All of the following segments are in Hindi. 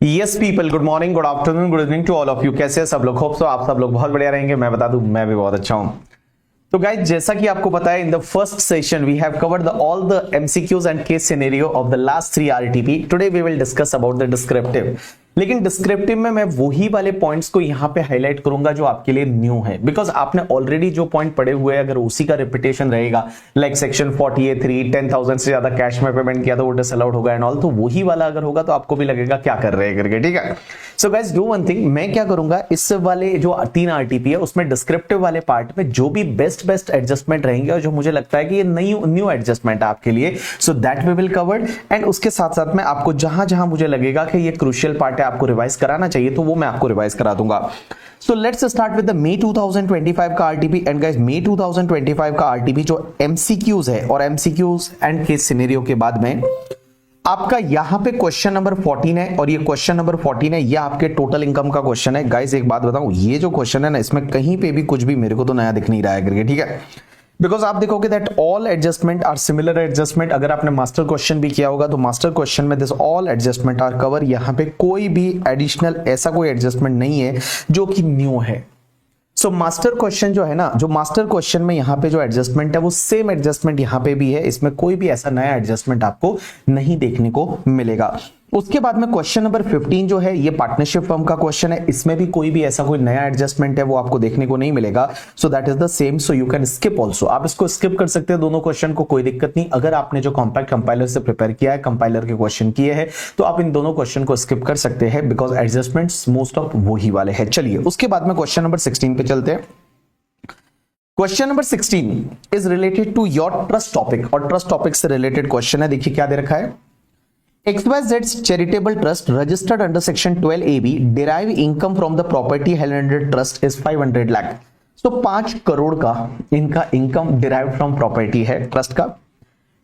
Yes people, good morning, good afternoon, good evening to all of you. कैसे हैं सब लोग? होप सो आप सब लोग बहुत बढ़िया रहेंगे। मैं बता दूं, मैं भी बहुत अच्छा हूं। तो गाइज, जैसा कि आपको पता है, in the first session we have covered all the MCQs and case scenario of the last 3 RTP. Today we will discuss about the descriptive. लेकिन डिस्क्रिप्टिव में मैं वही वाले पॉइंट्स को यहां पे हाईलाइट करूंगा जो आपके लिए न्यू है, बिकॉज आपने ऑलरेडी जो पॉइंट पढ़े हुए हैं, अगर उसी का रिपीटेशन रहेगा, लाइक सेक्शन 48(3) 10,000 से ज्यादा कैश में पेमेंट किया तो वो डिसअलाउड होगा एंड ऑल, तो वही वाला अगर होगा तो आपको भी लगेगा क्या कर रहे हैं करके। ठीक है, so guys do one thing, मैं क्या करूंगा, इस वाले जो 3 आरटीपी है उसमें डिस्क्रिप्टिव वाले पार्ट में जो भी बेस्ट एडजस्टमेंट रहेंगे और जो मुझे लगता है कि ये न्यू एडजस्टमेंट है आपके लिए, so that we will covered. And उसके साथ साथ में आपको जहां जहां मुझे लगेगा कि ये क्रूशियल पार्ट है, आपको रिवाइज कराना चाहिए, तो वो मैं आपको रिवाइज करा दूंगा। So let's start with the May 2025 का आरटीपी। एंड गाइस, मई 2025 का आरटीपी जो एमसीक्यूज है और एमसीक्यूज एंड केस सिनेरियो के बाद में आपका यहां पे क्वेश्चन नंबर 14 है, और ये क्वेश्चन नंबर 14 है, ये आपके टोटल इनकम का क्वेश्चन है। गाइस एक बात बताऊं, ये जो क्वेश्चन है ना, इसमें कहीं पे भी कुछ भी मेरे को तो नया दिख नहीं रहा है करके। ठीक है, बिकॉज आप देखोगे that all adjustment are similar adjustment. अगर आपने मास्टर क्वेश्चन भी किया होगा तो मास्टर क्वेश्चन में this all adjustment are cover. यहां पे कोई भी एडिशनल ऐसा कोई एडजस्टमेंट नहीं है जो कि न्यू है। सो मास्टर क्वेश्चन जो है ना, जो मास्टर क्वेश्चन में यहाँ पे जो एडजस्टमेंट है वो सेम एडजस्टमेंट यहाँ पे भी है। इसमें कोई भी ऐसा नया एडजस्टमेंट आपको नहीं देखने को मिलेगा। उसके बाद में क्वेश्चन नंबर 15 जो है, ये पार्टनरशिप फर्म का क्वेश्चन है। इसमें भी कोई भी ऐसा कोई नया एडजस्टमेंट है वो आपको देखने को नहीं मिलेगा। So that is the same, so you can skip also. आप इसको स्किप कर सकते हैं दोनों क्वेश्चन को, कोई दिक्कत नहीं। अगर आपने जो कॉम्पैक्ट कंपाइलर से प्रिपेयर किया है, कंपाइलर के क्वेश्चन किए हैं, तो आप इन दोनों क्वेश्चन को स्किप कर सकते हैं, बिकॉज एडजस्टमेंट्स मोस्ट ऑफ वही वाले हैं। चलिए उसके बाद में क्वेश्चन नंबर 16 पे चलते हैं। Question number 16 is related to your trust topic, और ट्रस्ट टॉपिक से रिलेटेड क्वेश्चन है। देखिए क्या दे रखा है, XYZ charitable trust registered under section 12AB derive income from the property held under trust is 500 lakh। so 5 crore का इनका इनकम डिराइव्ड फ्रॉम प्रॉपर्टी है ट्रस्ट का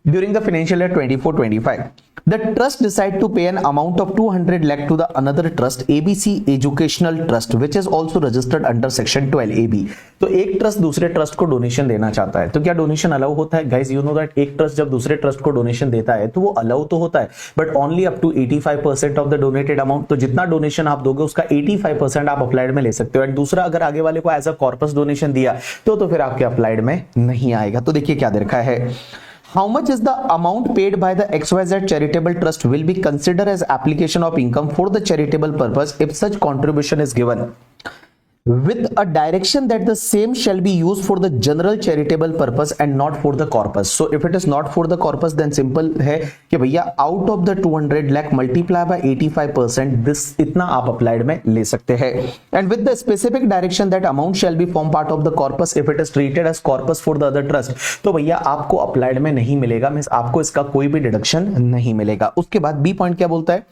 during the financial year 24-25। The trust decide to pay an amount of 200 lakh to the another trust, ABC Educational Trust, which is also registered under section 12AB। तो एक ट्रस्ट दूसरे ट्रस्ट को डोनेशन देना चाहता है, तो क्या डोनेशन अलाउ होता है? गाइस यू नो दैट एक ट्रस्ट जब दूसरे ट्रस्ट को डोनेशन देता है तो वो अलाउ तो होता है, but only up to 85% of the donated amount. तो जितना डोनेशन आप दोगे उसका 85% आप अप्लाइड में ले सकते हो। एंड दूसरा, अगर आगे वाले को एज अ कॉर्पस डोनेशन दिया तो फिर आपके अप्लाइड में नहीं आएगा। तो देखिए क्या दे रखा है, how much is the amount paid by the XYZ charitable trust will be considered as application of income for the charitable purpose if such contribution is given with a direction that the same shall be used for the general charitable purpose and not for the corpus। so if it is not for the corpus then simple है कि भैया out of the 200 lakh multiply by 85%, this इतना आप अप्लाइड में ले सकते हैं। and with the specific direction that amount shall be form part of the corpus if it is treated as corpus for the other trust, तो भैया आपको अप्लाइड में नहीं मिलेगा, मींस आपको इसका कोई भी डिडक्शन नहीं मिलेगा। उसके बाद बी पॉइंट क्या बोलता है,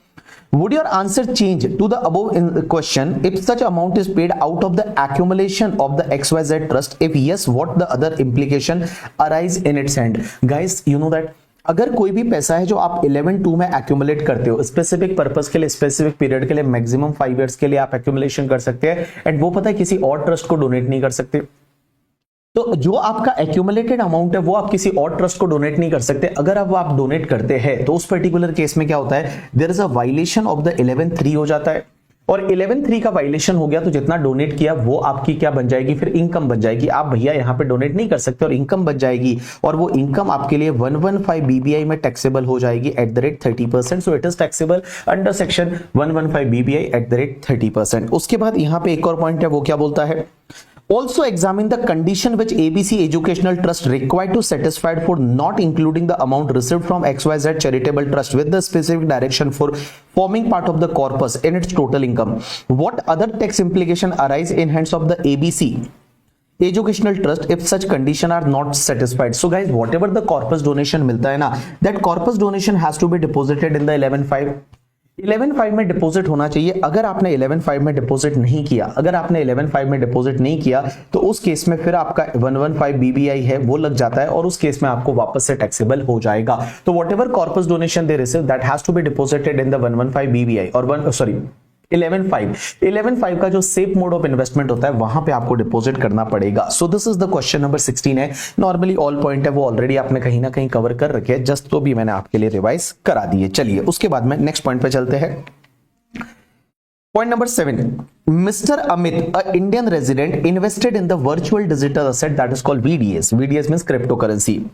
would your answer change to the above in the question if such amount is paid out of the accumulation of the XYZ trust? if yes, what the other implication arise in its end? guys you know that अगर कोई भी पैसा है जो आप 11(2) में एक्यूमुलेट करते हो स्पेसिफिक पर्पस के लिए, स्पेसिफिक पीरियड के लिए, मैक्सिमम 5 इयर्स के लिए आप एक्यूमुलेशन कर सकते हैं, एंड वो पता है किसी और ट्रस्ट को डोनेट नहीं कर सकते। तो जो आपका एक्यूमुलेटेड अमाउंट है वो आप किसी और ट्रस्ट को डोनेट नहीं कर सकते। अगर अब आप डोनेट करते हैं तो उस पर्टिकुलर केस में क्या होता है, there is a violation of the 11(3) हो जाता है, और 11(3) का वायलेशन हो गया तो जितना डोनेट किया वो आपकी क्या बन जाएगी, फिर इनकम बन जाएगी। आप भैया यहाँ पे डोनेट नहीं कर सकते और इनकम बन जाएगी, और वो इनकम आपके लिए 115 BBI में टैक्सेबल हो जाएगी at the rate 30%। So it is taxable under section 115 BBI at the rate 30%। उसके बाद यहाँ पे एक और पॉइंट है, वो क्या बोलता है, also examine the condition which ABC Educational Trust required to satisfied for not including the amount received from XYZ charitable trust with the specific direction for forming part of the corpus in its total income। what other tax implication arise in hands of the ABC Educational Trust if such condition are not satisfied? so guys whatever the corpus donation मिलता है ना, that corpus donation has to be deposited in the 11(5) में डिपॉजिट होना चाहिए। अगर आपने 11(5) में डिपॉजिट नहीं किया, अगर आपने 11(5) में डिपॉजिट नहीं किया तो उस केस में फिर आपका 115 BBI है वो लग जाता है, और उस केस में आपको वापस से टैक्सेबल हो जाएगा। तो whatever corpus donation they receive that has to be deposited in the 115 BBI और 11(5) का जो सेफ मोड ऑफ इन्वेस्टमेंट होता है वहां पे आपको डिपॉजिट करना पड़ेगा। सो this is the question number 16 है। नॉर्मली ऑल पॉइंट है वो ऑलरेडी आपने कहीं ना कहीं कवर कर रखे हैं, जस्ट तो भी मैंने आपके लिए रिवाइज करा दिए। चलिए उसके बाद में नेक्स्ट पॉइंट पे चलते हैं। Point number 7, Mr. Amit, a Indian resident, invested in the virtual digital asset that is called VDS. VDS means cryptocurrency.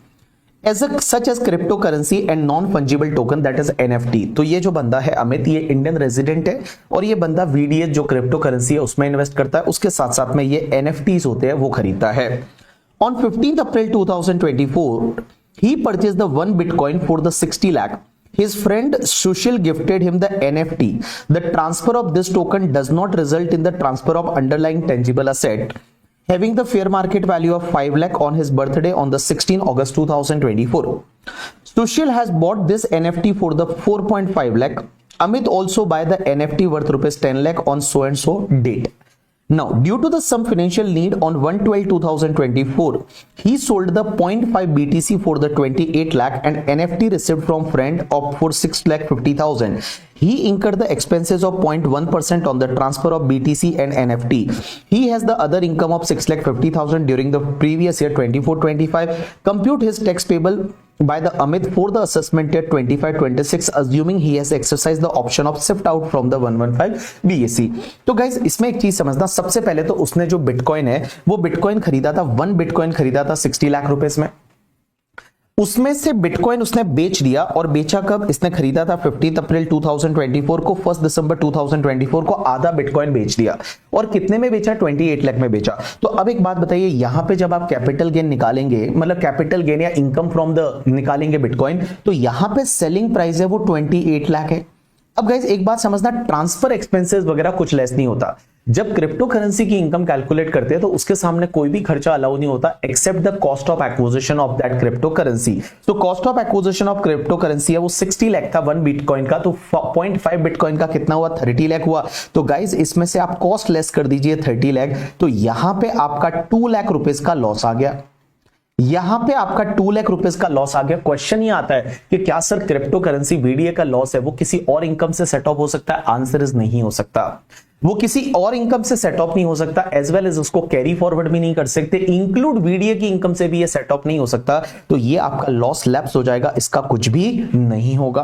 such as cryptocurrency and non-fungible token that is NFT. तो ये जो बंदा है अमित, ये इंडियन रेजिडेंट है और ये बंदा VDS जो क्रिप्टो करेंसी है उसमें इन्वेस्ट करता है, उसके साथ साथ में ये NFTs होते हैं वो खरीदता है. On 15th April 2024, he purchased the one Bitcoin for the 60 lakh. His friend Sushil gifted him the NFT. The transfer of this token does not result in the transfer of underlying tangible asset, having the fair market value of 5 lakh on his birthday on the 16th August 2024. Sushil has bought this NFT for the 4.5 lakh. Amit also buy the NFT worth rupees 10 lakh on so and so date. Now, due to the some financial need on 1/12/2024, he sold the 0.5 BTC for the 28 lakh and NFT received from friend of for 6,50,000. He incurred the expenses of 0.1% on the transfer of BTC and NFT. He has the other income of 6,50,000 during the previous year 24-25. Compute his tax payable by the Amit for the assessment year 25-26, assuming he has exercised the option of shift out from the 115 BSE. तो गाइस इसमें एक चीज समझना, सबसे पहले तो उसने जो बिटकॉइन है वो बिटकॉइन खरीदा था, 1 बिटकॉइन खरीदा था 60 लाख रुपए में. उसमें से बिटकॉइन उसने बेच दिया और बेचा कब, इसने खरीदा था 15 अप्रैल 2024 को, 1 दिसंबर 2024 को आधा बिटकॉइन बेच दिया. और कितने में बेचा, 28 लाख में बेचा. तो अब एक बात बताइए, यहां पे जब आप कैपिटल गेन निकालेंगे, मतलब कैपिटल गेन या इनकम फ्रॉम द निकालेंगे बिटकॉइन, तो यहां पे सेलिंग प्राइस है वो 28 लाख है. अब गाइस एक बात समझना, ट्रांसफर एक्सपेंसेस वगैरह कुछ लेस नहीं होता. जब क्रिप्टो करेंसी की इनकम कैलकुलेट करते हैं तो उसके सामने कोई भी खर्चा अलाउ नहीं होता except the cost of acquisition of that cryptocurrency. तो cost of acquisition of cryptocurrency है वो 60 लाख था 1 बिटकॉइन का, तो 0.5 बिटकॉइन का कितना हुआ, 30 लाख हुआ. तो गाइस इसमें से आप कॉस्ट लेस कर दीजिए 30 लाख, तो यहां पे आपका 2 लाख रुपीस का लॉस आ गया. यहां पे आपका 2 लाख रुपीस का लॉस आ गया. क्वेश्चन ये आता है कि क्या सर क्रिप्टो करेंसी VDA का लॉस है वो किसी और इनकम से सेट ऑफ हो सकता है? आंसर इज नहीं हो सकता. वो किसी और इनकम से सेट ऑफ नहीं हो सकता, एज वेल एज उसको कैरी फॉरवर्ड भी नहीं कर सकते, इंक्लूड VDA की इनकम से भी ये सेट ऑफ नहीं हो सकता. तो ये आपका लॉस लैप्स हो जाएगा, इसका कुछ भी नहीं होगा.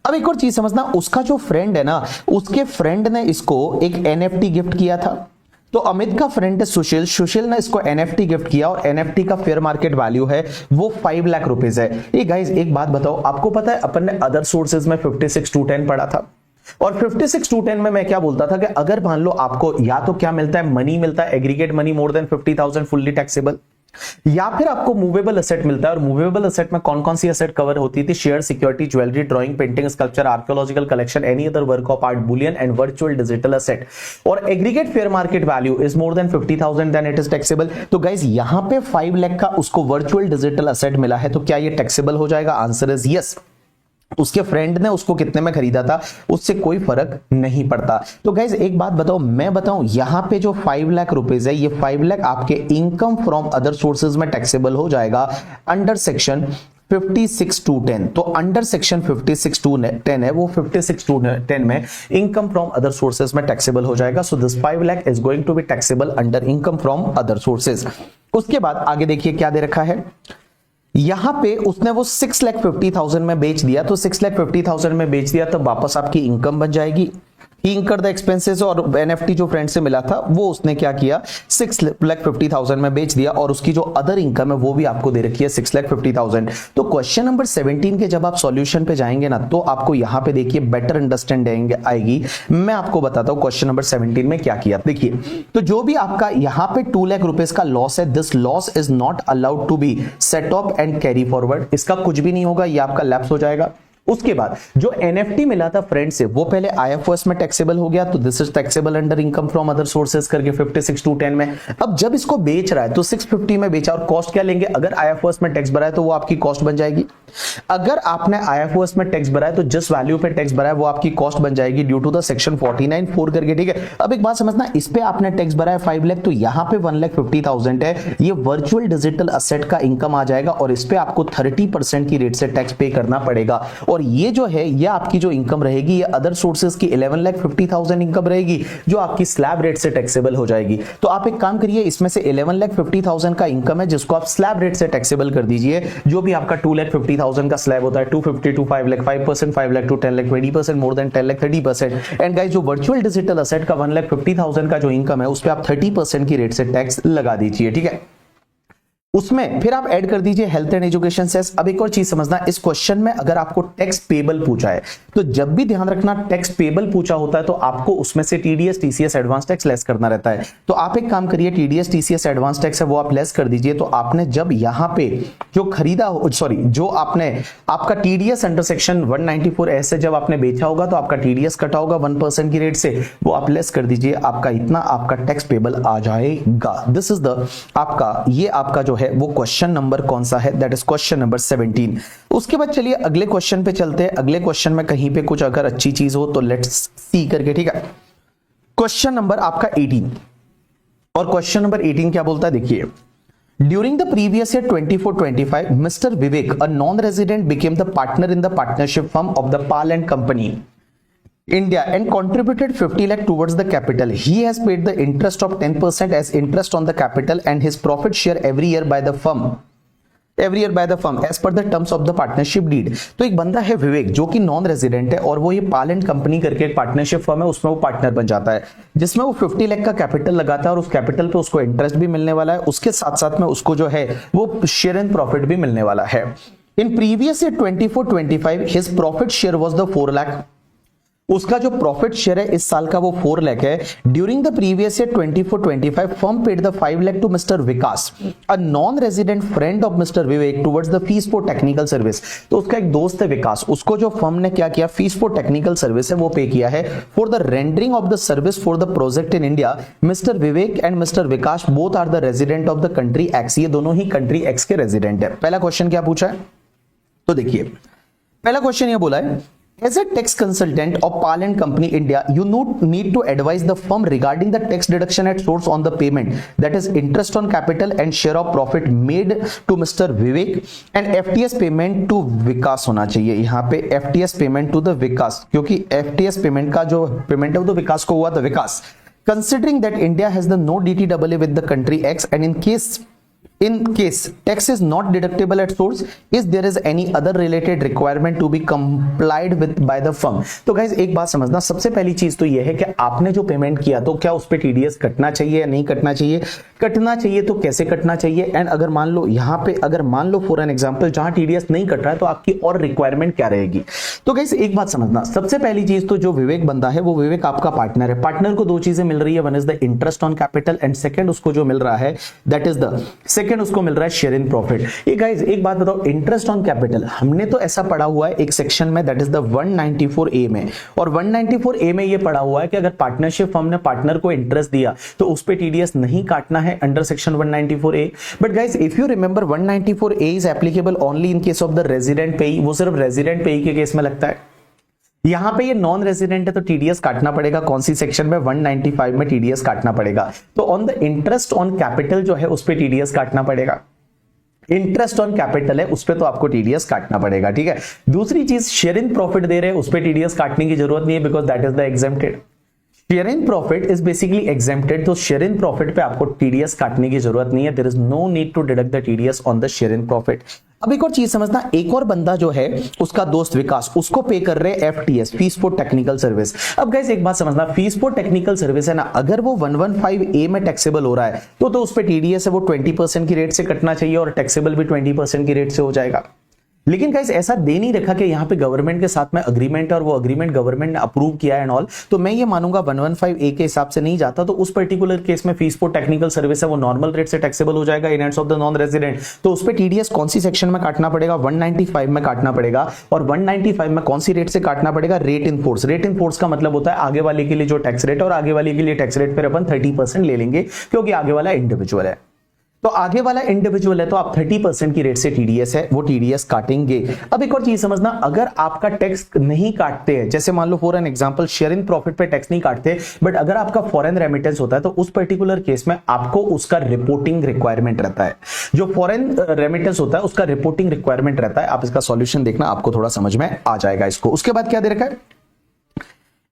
अब एक और चीज समझना, उसका जो फ्रेंड है ना, उसके फ्रेंड ने इसको एक NFT गिफ्ट किया था. तो अमित का फ्रेंड है सुशील, सुशील ने इसको NFT गिफ्ट किया और NFT का फेयर मार्केट वैल्यू है वो 5 लाख रुपीस है. ये गाइस एक बात बताओ, आपको पता है अपन ने अदर सोर्सेज में 56-10 पढ़ा था, और 56-10 में मैं क्या बोलता था कि अगर मान लो आपको या तो क्या मिलता है, मनी मिलता है, एग्रीगेट मनी मोर देन 50,000 फुल्ली टैक्सेबल, या फिर आपको मूवेबल असेट मिलता है. और मूवेबल असेट में कौन कौन सी असेट कवर होती थी, share, security, jewellery, drawing, painting, sculpture, archaeological collection, any other work of art, bullion and virtual digital asset. और aggregate fair market value is more than 50,000 then it is taxable. तो गाइस यहां पे 5 लाख का उसको वर्चुअल डिजिटल असेट मिला है, तो क्या ये टैक्सेबल हो जाएगा? Answer is yes. उसके फ्रेंड ने उसको कितने में खरीदा था उससे कोई फर्क नहीं पड़ता. तो गाइज एक बात बताओ, मैं बताऊं, यहां पे जो 5 लाख रुपीस है, ये 5 लाख आपके इनकम फ्रॉम अदर सोर्सेज में टैक्सेबल हो जाएगा अंडर सेक्शन 56(2)(10. तो अंडर सेक्शन 56(2)(10 है वो 56(2)(10 में इनकम फ्रॉम अदर सोर्सेज में टैक्सेबल हो जाएगा. So this 5 lakh is going to be taxable under income from other sources. उसके बाद आगे देखिए क्या दे रखा है, यहां पे उसने वो 6,50,000 में बेच दिया. तो 6,50,000 में बेच दिया तो वापस आपकी इनकम बन जाएगी. ही इंकर द एक्सपेंसेस, और NFT जो फ्रेंड से मिला था वो उसने क्या किया, 6,50,000 में बेच दिया, और उसकी जो अदर इनकम है वो भी आपको दे रखी है 6,50,000. तो क्वेश्चन नंबर 17 के जब आप सॉल्यूशन पे जाएंगे ना, तो आपको यहां पे देखिए बेटर अंडरस्टैंडिंग आएगी. मैं आपको बताता हूं क्वेश्चन नंबर 17 में क्या किया. देखिए, तो जो भी आपका यहां पे 2 लाख रुपीस का लॉस है, this loss is not allowed to be set off and carry forward. इसका कुछ भी नहीं होगा, ये आपका लैप्स हो जाएगा. उसके बाद जो NFT मिला था फ्रेंड से वो पहले IFRS में टैक्सेबल हो गया, तो this is taxable under income from other sources करके 56(2)(10 में. अब जब इसको बेच रहा है तो 650 में बेचा, और कॉस्ट क्या लेंगे, अगर IFRS में टैक्स भरा है तो वो आपकी कॉस्ट बन जाएगी. अगर आपने IFRS में टैक्स भरा है तो जिस वैल्यू पे टैक्स भरा है वो आपकी कॉस्ट बन जाएगी ड्यू टू द सेक्शन 49(4) करके. ठीक है, अब एक बात समझना, इस पे आपने टैक्स भरा है 5 लाख, तो यहां पे 1,50,000 है, ये वर्चुअल डिजिटल असेट का इनकम आ जाएगा, और इस पे आपको 30% की रेट से टैक्स पे करना पड़ेगा. और ये जो है ये आपकी जो इनकम रहेगी ये अदर सोर्सेज की 11,50,000 इनकम रहेगी जो आपकी स्लैब रेट से टैक्सेबल हो जाएगी. तो आप एक काम करिए, इसमें से 11,50,000 का इनकम है जिसको आप स्लैब रेट से टैक्सेबल कर दीजिए, जो भी आपका 2,50,000 50,000 का स्लैब होता है, 250 to 5 lakh, 5%, 5 lakh to 10 lakh, 20%, more than 10 lakh, 30%। And guys, जो वर्चुअल डिजिटल असेट का 1,50,000 का जो इनकम है, उस पर आप 30% की रेट से टैक्स लगा दीजिए, ठीक है। उसमें फिर आप ऐड कर दीजिए हेल्थ एंड एजुकेशन सेस। अब एक और चीज समझना, इस क्वेश्चन में अगर आपको टैक्स पेबल पूछा है, तो जब भी ध्यान रखना टैक्स पेबल पूछा होता है तो आपको उसमें से TDS TCS advance tax less करना रहता है। तो आप एक काम करिए, टीडीएस टीसीएस एडवांस टैक्स है वो आप लेस कर दीजिए। तो आपने जब यहां पे जो खरीदा, सॉरी, जो आपने आपका टीडीएस अंडर सेक्शन 194 से जब आपने बेचा होगा तो आपका टीडीएस कटा होगा 1% की रेट से, वो आप लेस कर दीजिए, आपका इतना आपका टैक्स पेबल आ जाएगा। दिस इज द आपका, ये आपका जो है वो क्वेश्चन नंबर कौन सा है, दैट इज क्वेश्चन नंबर 17। उसके बाद चलिए अगले क्वेश्चन पे चलते हैं। अगले क्वेश्चन में कहीं पे कुछ अगर अच्छी चीज हो तो लेट्स सी करके, ठीक है। क्वेश्चन नंबर आपका 18, और क्वेश्चन नंबर 18 क्या बोलता है, देखिए। During the previous year 24-25, Mr. Vivek, a non-resident, became the partner in the partnership firm of the Pal and Company India and contributed 50 lakh towards the capital. He has paid the interest of 10% as interest on the capital and his profit share every year by the firm as per the terms of the partnership deed. तो एक बंदा है विवेक जो कि नॉन रेजिडेंट है और वो ये पाल एंड कंपनी करके एक पार्टनरशिप फर्म है, उसमें वो पार्टनर बन जाता है, जिसमें वो 50 लाख का कैपिटल लगाता है और उस कैपिटल पे उसको इंटरेस्ट भी मिलने वाला है, उसके साथ साथ में उसको जो है वो शेयर एंड प्रॉफिट भी मिलने वाला है। In previous year 24-25 his profit share was the 4 lakh. उसका जो प्रॉफिट शेयर है इस साल का वो 4 लाख है। During the previous year 24-25 firm paid the 5 lakh to mister Vikas, a non resident friend of mister Vivek, towards the fees for technical service. तो उसका एक दोस्त है विकास, उसको जो फर्म ने क्या किया, फीस फॉर टेक्निकल सर्विस है वो पे किया है for the rendering of the service for the project in India. Mister Vivek and mister Vikas both are the resident of the country X. ये दोनों ही कंट्री एक्स के रेजिडेंट है। पहला क्वेश्चन क्या पूछा है, तो देखिए पहला क्वेश्चन ये बोला है, as a tax consultant of Pal and Company India, you need to advise the firm regarding the tax deduction at source on the payment, that is interest on capital and share of profit made to Mr. Vivek and FTS payment to विकास होना चाहिए। यहाँ पे FTS payment to the विकास, क्योंकि FTS payment का जो पेमेंट है वो तो विकास को हुआ था, विकास। Considering that India has the no DTAA with the country X and in case tax is not deductible at source, is there is any other related requirement to be complied with by the firm। तो गाइज एक बात समझना, सबसे पहली चीज तो यह है कि आपने जो पेमेंट किया तो क्या उस पे टीडीएस कटना चाहिए या नहीं कटना चाहिए, कटना चाहिए तो कैसे कटना चाहिए, एंड अगर मान लो यहाँ पे अगर मान लो फॉर एन एग्जांपल जहां टीडीएस नहीं कट रहा है तो आपकी और रिक्वायरमेंट क्या रहेगी। तो गाइज एक बात समझना, सबसे पहली चीज तो जो विवेक बंदा है वो विवेक आपका पार्टनर है। पार्टनर को दो चीजें मिल रही है, one is the interest on capital and second उसको जो मिल रहा है दैट इज द सेकंड उसको मिल रहा है शेयर इन प्रॉफिट। ये गाइस एक बात बताओ, इंटरेस्ट ऑन कैपिटल हमने तो ऐसा पढ़ा हुआ है एक सेक्शन में दैट इज द 194A में, और 194A में ये पढ़ा हुआ है कि अगर पार्टनरशिप फर्म ने पार्टनर को इंटरेस्ट दिया तो उस पे टीडीएस नहीं काटना है under section 194A। But guys if you remember 194A is applicable only in case of the resident पेई, वो सिर्फ रेजिडेंट पेई के केस में लगता है। यहां पे ये नॉन रेजिडेंट है तो टीडीएस काटना पड़ेगा, कौन सी सेक्शन में, 195 में टीडीएस काटना पड़ेगा। तो on the interest on capital जो है उस पे टीडीएस काटना पड़ेगा, इंटरेस्ट ऑन कैपिटल है उस पे तो आपको टीडीएस काटना पड़ेगा, ठीक है। दूसरी चीज शेयर इन प्रॉफिट दे रहे हैं उस पे टीडीएस काटने की जरूरत नहीं है because that is the exempted. Share in profit is basically exempted, तो शेयर इन प्रॉफिट पे आपको टीडीएस काटने की जरूरत नहीं है, there is no need to deduct the TDS on the share in profit. अब एक और चीज समझना, एक और बंदा जो है उसका दोस्त विकास, उसको पे कर रहे हैं FTS, fees for technical service. अब गाइस एक बात समझना, फीस फॉर टेक्निकल सर्विस है ना, अगर वो 115A में टैक्सेबल हो रहा है तो उस पे टीडीएस है वो 20% की रेट से कटना चाहिए और टैक्सेबल भी 20% की रेट से हो जाएगा। लेकिन गाइस ऐसा दे नहीं रखा कि यहाँ पे गवर्नमेंट के साथ में अग्रीमेंट है और वो अग्रीमेंट गवर्नमेंट ने अप्रूव किया है एंड ऑल, तो मैं ये मानूंगा 115A के हिसाब से नहीं जाता, तो उस पर्टिकुलर केस में फीस फॉर टेक्निकल सर्विस है वो नॉर्मल रेट से टैक्सेबल हो जाएगा in hands of the non resident. तो उस पे टीडीएस कौन सी सेक्शन में काटना पड़ेगा, 195 में काटना पड़ेगा, और 195 में कौन सी रेट से काटना पड़ेगा, rate in force. Rate in force का मतलब होता है आगे वाले के लिए जो टैक्स रेट है, और आगे वाले के लिए टैक्स रेट पर अपन 30% ले लेंगे क्योंकि आगे वाला इंडिविजुअल है। तो आगे वाला इंडिविजुअल है तो आप 30% की रेट से टीडीएस है वो टीडीएस काटेंगे। अब एक और चीज समझना, अगर आपका टैक्स नहीं काटते हैं, जैसे मान लो for an example share in profit पे टैक्स नहीं काटते, बट अगर आपका फॉरेन रेमिटेंस होता है तो उस पर्टिकुलर केस में आपको उसका रिपोर्टिंग रिक्वायरमेंट रहता है। जो फॉरेन रेमिटेंस होता है उसका रिपोर्टिंग रिक्वायरमेंट रहता है। आप इसका सॉल्यूशन देखना, आपको थोड़ा समझ में आ जाएगा इसको। उसके बाद क्या दे रखा है,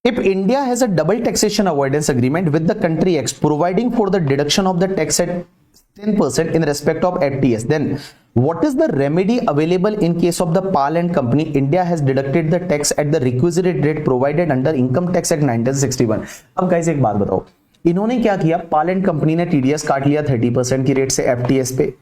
If India has a double taxation avoidance agreement with the country X providing for the deduction of the tax at 10% in respect of FTS, then what is the remedy available in case of the PAL and company? India has deducted the tax at the requisite rate provided under Income Tax Act 1961. अब गाइस एक बात बताओ, इन्होंने क्या किया, पाल एंड कंपनी ने टीडीएस काट लिया 30% की रेट से एफटीएस पे,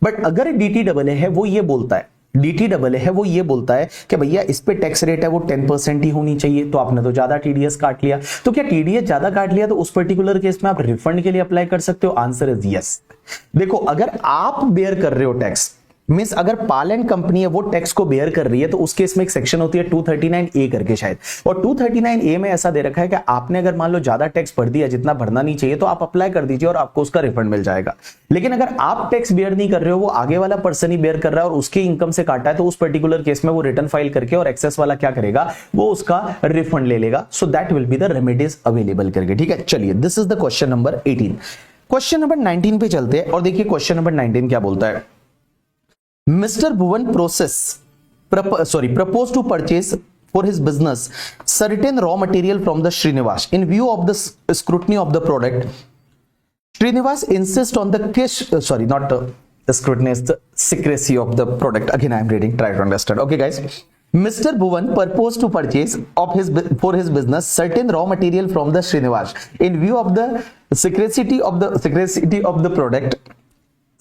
बट अगर डीटीडब्ल्यू है वो ये बोलता है, डीटीडब्ल्यू है वो ये बोलता है कि भैया इस पे टैक्स रेट है वो 10% ही होनी चाहिए, तो आपने तो ज्यादा टीडीएस काट लिया, तो क्या टीडीएस ज्यादा काट लिया तो उस पर्टिकुलर केस में आप रिफंड के लिए अप्लाई कर सकते हो? Answer is yes. देखो अगर आप बेयर कर रहे हो टैक्स, मींस अगर पाल एंड कंपनी है वो टैक्स को बेयर कर रही है, तो उस केस में एक सेक्शन होती है 239A करके शायद, और 239A में ऐसा दे रखा है कि आपने अगर मान लो ज्यादा टैक्स भर दिया जितना भरना नहीं चाहिए, तो आप अप्लाई कर दीजिए और आपको उसका रिफंड मिल जाएगा। लेकिन अगर आप टैक्स बेयर नहीं कर रहे हो, वो आगे वाला पर्सन ही बेयर कर रहा है और उसके इनकम से काटा है, तो उस पर्टिकुलर केस में वो रिटर्न फाइल करके और एक्सेस वाला क्या करेगा, वो उसका रिफंड ले लेगा। So that will be the remedies available करके, ठीक है। चलिए this is the question number 18। Question number 19 पे चलते हैं और देखिए क्वेश्चन नंबर 19 क्या बोलता है। Mr. Bhuvan proposed to purchase for his business certain raw material from the Srinivas. In view of the scrutiny of the product, Srinivas insists on the scrutiny is the secrecy of the product. Again, I am reading. Try to understand. Okay, guys. Mr. Bhuvan proposed to purchase for his business certain raw material from the Srinivas. In view of the secrecy of the product,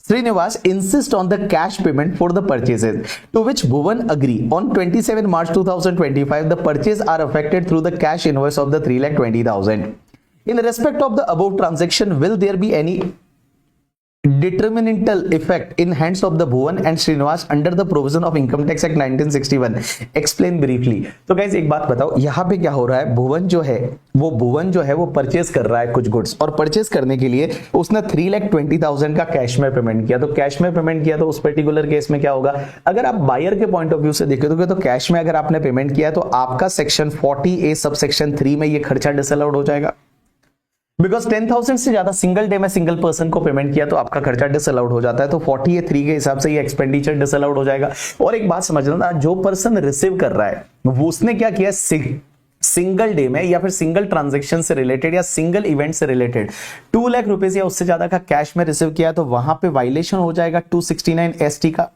Srinivas insists on the cash payment for the purchases, to which Bhuvan agree. On 27 March 2025, the purchase are effected through the cash invoice of the 3,20,000. In respect of the above transaction, will there be any detrimental effect in hands of the Bhuvan and Srinivas under the provision of Income Tax Act 1961? Explain briefly. तो गाइस एक बात बताओ, यहाँ पे क्या हो रहा है, भुवन जो है वो परचेज कर रहा है कुछ गुड्स, और परचेज करने के लिए उसने 3,20,000 का कैश में पेमेंट किया। तो कैश में पेमेंट किया तो उस पर्टिकुलर केस में क्या होगा, अगर आप बायर के पॉइंट ऑफ व्यू से देखोगे तो कैश में अगर आपने पेमेंट किया तो आपका सेक्शन 40A सब सेक्शन 3 में ये खर्चा डिसअलाउड हो जाएगा, बिकॉज 10,000 से ज्यादा सिंगल डे में सिंगल पर्सन को पेमेंट किया तो आपका खर्चा डिसअलाउड हो जाता है। तो 40A3 के हिसाब से ये एक्सपेंडिचर डिसअलाउड हो जाएगा। और एक बात समझना, जो पर्सन रिसीव कर रहा है वो उसने क्या किया, सिंगल डे में या फिर सिंगल ट्रांजैक्शन से रिलेटेड या सिंगल इवेंट से रिलेटेड 2 लाख रुपए या उससे ज्यादा का कैश में रिसीव किया, तो वहां पे वायलेशन हो जाएगा 269ST का।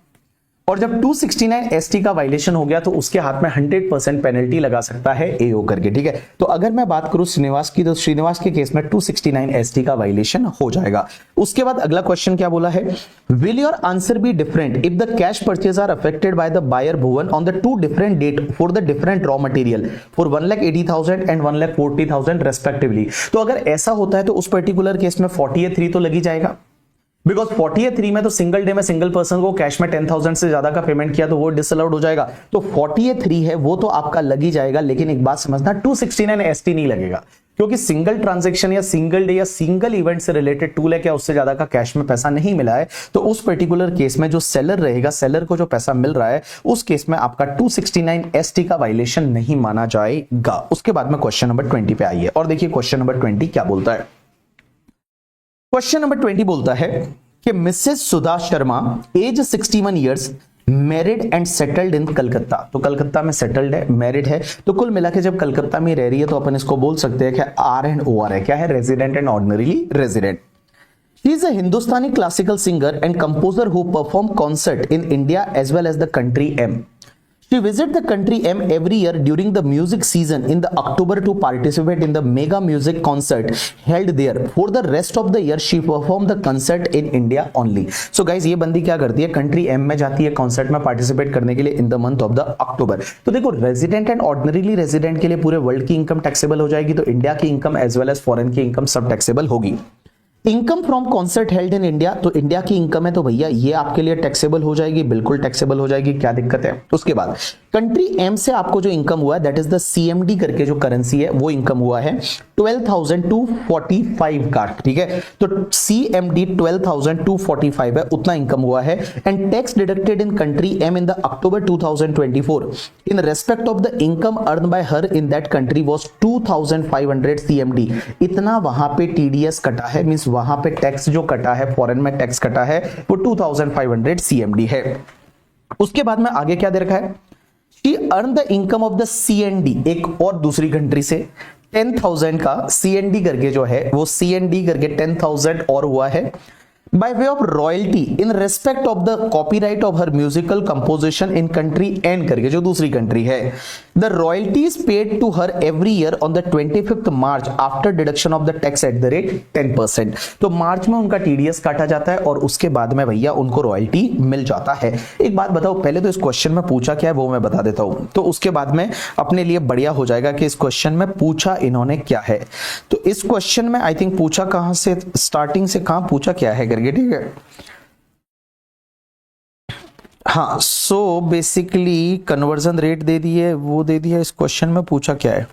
और जब 269ST का वायलेशन हो गया तो उसके हाथ में 100% पेनल्टी लगा सकता है एओ करके, ठीक है। तो अगर मैं बात करूं श्रीनिवास की, तो श्रीनिवास के केस में 269ST का वायलेशन हो जाएगा। उसके बाद अगला क्वेश्चन क्या बोला है, will your answer be different if the cash purchase are affected by the buyer Bhuvan on the 2 different date for the different raw material for 1,80,000 and 1,40,000 respectively. तो अगर ऐसा होता है तो उस पर्टिकुलर केस में 40A3 तो लगी जाएगा, बिकॉज 40A3 में तो सिंगल डे में सिंगल पर्सन को कैश में 10,000 से ज्यादा का पेमेंट किया तो वो डिसअलाउड हो जाएगा। तो 40A3 है वो तो आपका लगी जाएगा, लेकिन एक बात समझना 269ST नहीं लगेगा, क्योंकि सिंगल ट्रांजैक्शन या सिंगल डे या सिंगल इवेंट से रिलेटेड 2 लाख या उससे ज्यादा का कैश में पैसा नहीं मिला है। तो उस पर्टिकुलर केस में जो सेलर रहेगा, सेलर को जो पैसा मिल रहा है, उस केस में आपका 269ST का वायलेशन नहीं माना जाएगा। उसके बाद में क्वेश्चन नंबर 20 पे आइए और देखिए क्वेश्चन नंबर 20 क्या बोलता है। क्वेश्चन नंबर 20 बोलता है कि Mrs Sudha Sharma age 61 years married and settled in Calcutta. तो कलकत्ता में सेटल्ड है, मैरिड है, तो कुल मिला के जब कलकत्ता में रह रही है तो अपन इसको बोल सकते हैं कि R एंड OR है, क्या है, resident and ordinarily resident. She is a Hindustani classical singer and composer who perform concert in India as well as the country M. She visits the country M every year during the music season in the October to participate in the mega music concert held there. For the rest of the year, she performed the concert in India only. So guys, ये बंदी क्या करती है, कंट्री M में जाती है कॉन्सर्ट में पार्टिसिपेट करने के लिए in the month of the October. तो देखो रेजिडेंट एंड ऑर्डिनरीली रेजिडेंट के लिए पूरे वर्ल्ड की इनकम टैक्सेबल हो जाएगी, तो इंडिया की income as well as foreign की इनकम सब टैक्सेबल होगी। Income from concert held in India, तो इंडिया की इनकम है तो भैया ये आपके लिए टैक्सेबल हो जाएगी, बिल्कुल टैक्सेबल हो जाएगी, क्या दिक्कत है। उसके बाद कंट्री एम से आपको जो इनकम हुआ है दैट इज द CMD करके जो करेंसी है वो इनकम हुआ है 12,245 का, ठीक है। तो CMD 12,245 है, उतना इनकम हुआ है। And tax deducted in country M in the October 2024 in respect of the income earn by her in that country was 2,500 CMD। इतना वहां पे TDS कटा है, मींस वहां पे टैक्स जो कटा है, फॉरेन में टैक्स कटा है वो 2,500 CMD है। उसके बाद में आगे क्या दे रखा है, She earned the income of the CND, एक और दूसरी कंट्री से 10,000 का CND करके जो है वो CND करके 10,000 और हुआ है। by way of royalty in respect of the copyright of her musical composition in country N करके जो दूसरी कंट्री है, the royalty is paid to her every year on the 25th March after deduction of the tax at the rate 10%। तो मार्च में उनका टीडीएस काटा जाता है और उसके बाद में भैया उनको रॉयल्टी मिल जाता है। एक बात बताओ, पहले तो इस क्वेश्चन में पूछा क्या है वो मैं बता देता हूं, तो उसके बाद में अपने लिए बढ़िया हो जाएगा कि इस क्वेश्चन में पूछा इन्होंने क्या है। तो इस क्वेश्चन में आई थिंक पूछा कहां से, स्टार्टिंग से कहां पूछा क्या है करके, ठीक है। हाँ, सो बेसिकली कन्वर्जन रेट दे दी है, वो दे दिया। इस क्वेश्चन में पूछा क्या है,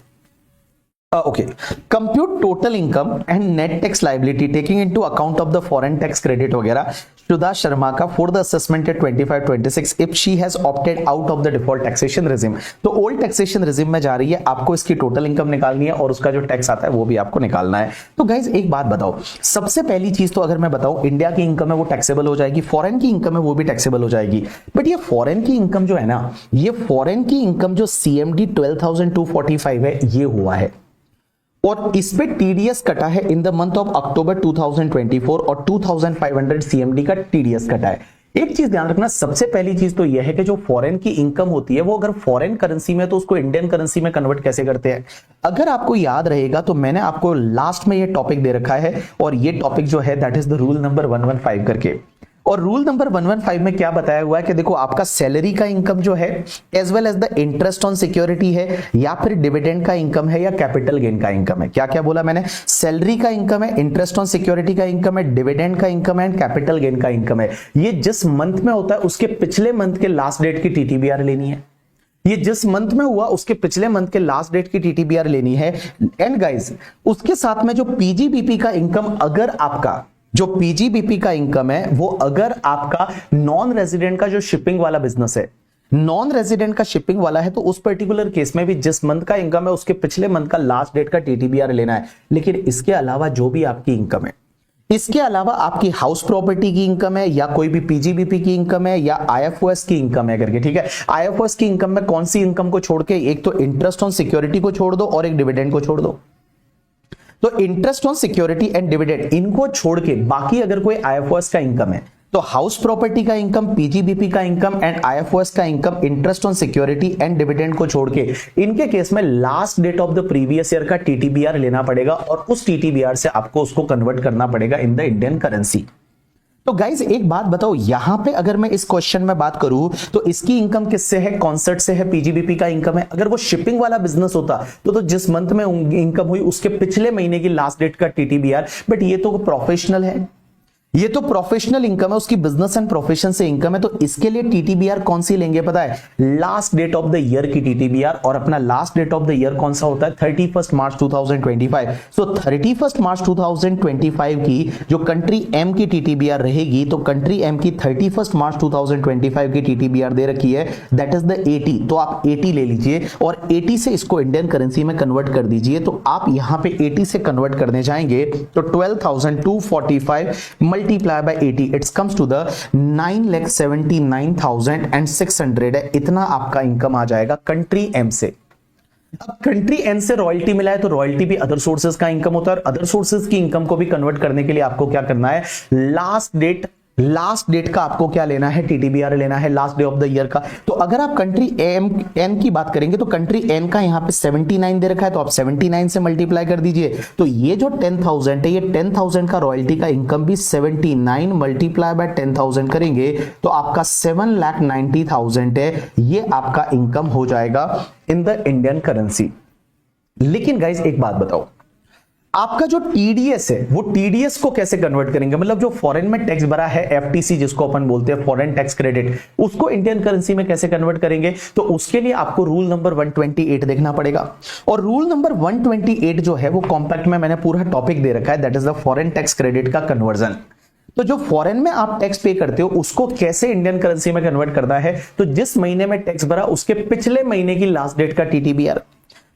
okay, compute total income and net tax liability taking into account of the foreign tax credit वगैरह सुधा शर्मा का for the assessment at 25-26 if she has opted out of the default taxation regime. तो ओल्ड टैक्सेशन रिजिम में जा रही है, आपको इसकी टोटल इनकम निकालनी है और उसका जो टैक्स आता है वो भी आपको निकालना है। तो गाइज एक बात बताओ, सबसे पहली चीज तो अगर मैं बताऊं, इंडिया की इनकम है वो टैक्सेबल हो जाएगी, फॉरेन की इनकम है वो भी टैक्सेबल हो जाएगी। बट ये फॉरेन की इनकम जो है ना, ये फॉरेन की इनकम जो CMD 12,245 है ये हुआ है और इस पे टीडीएस कटा है in the month of October 2024 और 2500 सीएमडी का टीडीएस कटा है। एक चीज ध्यान रखना, सबसे पहली चीज तो यह है कि जो फॉरेन की इनकम होती है वो अगर फॉरेन करेंसी में तो उसको इंडियन करेंसी में कन्वर्ट कैसे करते हैं। अगर आपको याद रहेगा तो मैंने आपको लास्ट में ये टॉपिक दे रखा है और ये टॉपिक जो है that is the rule number 115 करके। और रूल नंबर 115 में क्या बताया हुआ है कि देखो आपका सैलरी का इनकम जो है as well as the interest on security है या फिर डिविडेंड का इनकम है या कैपिटल गेन का इनकम है। क्या क्या बोला मैंने, सैलरी का इनकम है, इंटरेस्ट ऑन सिक्योरिटी का इनकम है, डिविडेंड का इनकम है एंड कैपिटल गेन का इनकम है। ये जिस मंथ में होता है उसके पिछले मंथ के लास्ट डेट की टीटीबीआर लेनी है। ये जिस मंथ में हुआ उसके पिछले मंथ के लास्ट डेट की टीटीबीआर लेनी है। एंड गाइस उसके साथ में जो पीजीबीपी का इनकम, अगर आपका जो पीजीबीपी का इनकम है वो अगर आपका नॉन रेजिडेंट का जो शिपिंग वाला बिजनेस है, नॉन रेजिडेंट का शिपिंग वाला है, तो उस पर्टिकुलर केस में भी जिस मंथ का इनकम है उसके पिछले मंथ का लास्ट डेट का टीटीबीआर लेना है। लेकिन इसके अलावा जो भी आपकी इनकम है, इसके अलावा आपकी हाउस प्रॉपर्टी की इनकम है या कोई भी पीजीबीपी की इनकम है या आईएफओएस की इनकम है करके, ठीक है। आईएफओएस की इनकम में कौन सी इनकम को छोड़ के, एक तो इंटरेस्ट ऑन सिक्योरिटी को छोड़ दो और एक डिविडेंड को छोड़ दो। तो interest on security and dividend इनको छोड़ के बाकी अगर कोई आईएफओएस का इनकम है तो हाउस प्रॉपर्टी का इनकम, पीजीबीपी का इनकम एंड आईएफओएस का income, interest on security and dividend को छोड़ के इनके केस में last date of the previous year का टीटीबीआर लेना पड़ेगा और उस टीटीबीआर से आपको उसको कन्वर्ट करना पड़ेगा इन द इंडियन करेंसी। तो गाइज एक बात बताओ, यहां पे अगर मैं इस क्वेश्चन में बात करूं तो इसकी इनकम किससे है, कॉन्सर्ट से है, पीजीबीपी का इनकम है। अगर वो शिपिंग वाला बिजनेस होता तो जिस मंथ में इनकम हुई उसके पिछले महीने की लास्ट डेट का टीटीबीआर। बट ये तो प्रोफेशनल है, ये तो प्रोफेशनल इनकम है, उसकी बिजनेस एंड प्रोफेशन से इनकम है। तो इसके लिए टीटीबीआर कौन सी लेंगे पता है, last date of the year की टीटीबीआर। और अपना last date of the year कौन सा होता है, 31 मार्च 2025। सो 31 मार्च 2025 की जो कंट्री एम की टीटीबीआर रहेगी, तो कंट्री एम की 31 मार्च 2025 की टीटीबीआर दे रखी है, दैट इज द 80। तो आप 80 ले लीजिए और 80 से इसको इंडियन करेंसी में कन्वर्ट कर दीजिए। तो आप यहां पे 80 से कन्वर्ट करने जाएंगे तो 12,245 multiply by 80 it comes to the 9,79,600 है। इतना आपका इनकम आ जाएगा कंट्री एम से। अब कंट्री एन से रॉयल्टी मिला है तो रॉयल्टी भी अदर सोर्सेज का इनकम होता है और अदर सोर्सेज की इनकम को भी कन्वर्ट करने के लिए आपको क्या करना है, लास्ट डेट का आपको क्या लेना है, टीटीबीआर लेना है, last day of the year का। तो अगर आप कंट्री एन की बात करेंगे तो कंट्री एन का यहां पे 79 दे रखा है, तो आप 79 से मल्टीप्लाई कर दीजिए। तो ये जो 10,000 है, ये 10,000 का रॉयल्टी का इनकम भी 79 मल्टीप्लाई बाय 10,000 करेंगे तो आपका 7,90,000 है। ये आपका इनकम हो जाएगा इन द इंडियन करेंसी। लेकिन गाइज एक बात बताओ, आपका जो टीडीएस है वो टीडीएस को कैसे कन्वर्ट करेंगे, मतलब जो फॉरेन में टैक्स भरा है एफटीसी जिसको अपन बोलते हैं फॉरेन टैक्स क्रेडिट, उसको इंडियन करेंसी में कैसे कन्वर्ट करेंगे। तो उसके लिए आपको रूल नंबर 128 देखना पड़ेगा। और रूल नंबर 128 जो है वो कॉम्पैक्ट में मैंने पूरा टॉपिक दे रखा है, that is the foreign tax credit का कन्वर्जन। तो जो फॉरेन में आप टैक्स पे करते हो उसको कैसे इंडियन करेंसी में कन्वर्ट करना है, तो जिस महीने में टैक्स भरा उसके पिछले महीने की लास्ट डेट का टीटीबीआर।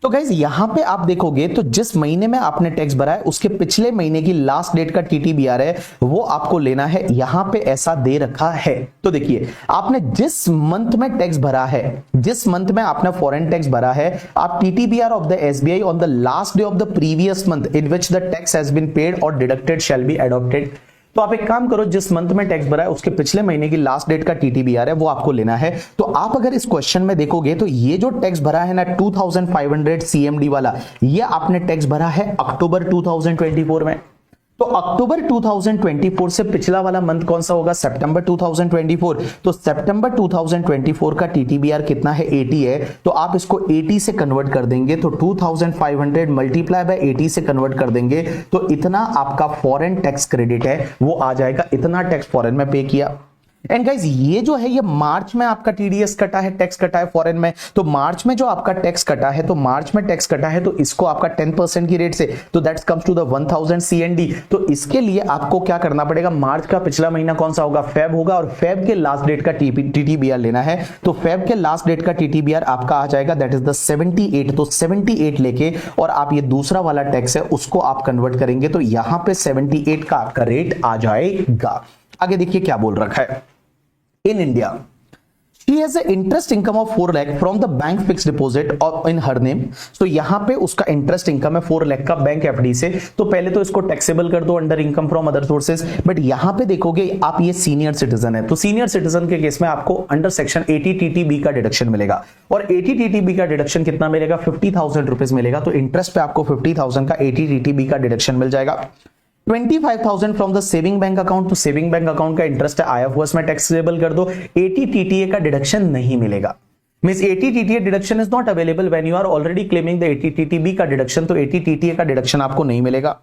तो गाइज यहां पे आप देखोगे तो जिस महीने में आपने टैक्स भरा है उसके पिछले महीने की लास्ट डेट का टीटीबीआर है वो आपको लेना है। यहां पे ऐसा दे रखा है, तो देखिए आपने जिस मंथ में टैक्स भरा है, जिस मंथ में आपने फॉरेन टैक्स भरा है, आप TTBR of the SBI on the last day of the previous month in which the tax has been paid और डिडक्टेड शैल बी एडॉप्टेड। तो आप एक काम करो, जिस मंथ में टैक्स भरा है उसके पिछले महीने की लास्ट डेट का टीटीबीआर है वो आपको लेना है। तो आप अगर इस क्वेश्चन में देखोगे तो ये जो टैक्स भरा है ना 2500 सीएमडी वाला, ये आपने टैक्स भरा है अक्टूबर 2024 में। तो अक्टूबर 2024 से पिछला वाला मंथ कौन सा होगा? सितंबर 2024। तो सितंबर 2024 का टीटीबीआर कितना है? 80 है। तो आप इसको 80 से कन्वर्ट कर देंगे तो 2500 मल्टीप्लाई बाय 80 से कन्वर्ट कर देंगे तो इतना आपका फॉरेन टैक्स क्रेडिट है वो आ जाएगा, इतना टैक्स फॉरेन में पे किया। एंड गाइज ये जो है ये मार्च में आपका टीडीएस कटा है, टैक्स कटा है फॉरेन में। तो मार्च में जो आपका टैक्स कटा है, तो मार्च में टैक्स कटा है तो इसको आपका 10% की रेट से, तो that's comes to the 1000 CND. तो इसके लिए आपको क्या करना पड़ेगा? मार्च का पिछला महीना कौन सा होगा? फेब होगा, और फेब के लास्ट डेट का टीटीबीआर लेना है। तो फेब के लास्ट डेट का टीटीबीआर आपका आ जाएगा दैट इज द 78। तो 78 लेके और आप ये दूसरा वाला टैक्स है उसको आप कन्वर्ट करेंगे तो यहां पे 78 का आपका रेट आ जाएगा। आगे देखिए क्या बोल रखा है। In India, she has an interest income of 4 lakh from the bank fixed deposit in her name. So यहाँ पे उसका इंटरेस्ट इनकम है 4 लाख का बैंक एफडी से। तो पहले तो इसको टैक्सेबल कर दो under income from other sources. But यहाँ पे देखोगे आप ये सीनियर सिटीजन है, तो सीनियर सिटीजन के केस में आपको अंडर सेक्शन 80 टीटीबी का डिडक्शन मिलेगा। और 80 टीटीबी का डिडक्शन कितना मिलेगा? 50,000 रुपीज मिलेगा। तो इंटरेस्ट पे आपको 50,000 का 80 टीटीबी का डिडक्शन मिल जाएगा। 25,000 from the saving bank account, तो सेविंग बैंक अकाउंट का इंटरेस्ट है आईएफओएस में टैक्सेबल कर दो। 80 टीटीए का डिडक्शन नहीं मिलेगा, means 80 TTA deduction is not available when you are already claiming the 80 TTB का डिडक्शन। तो 80 टीटीए का डिडक्शन आपको नहीं मिलेगा।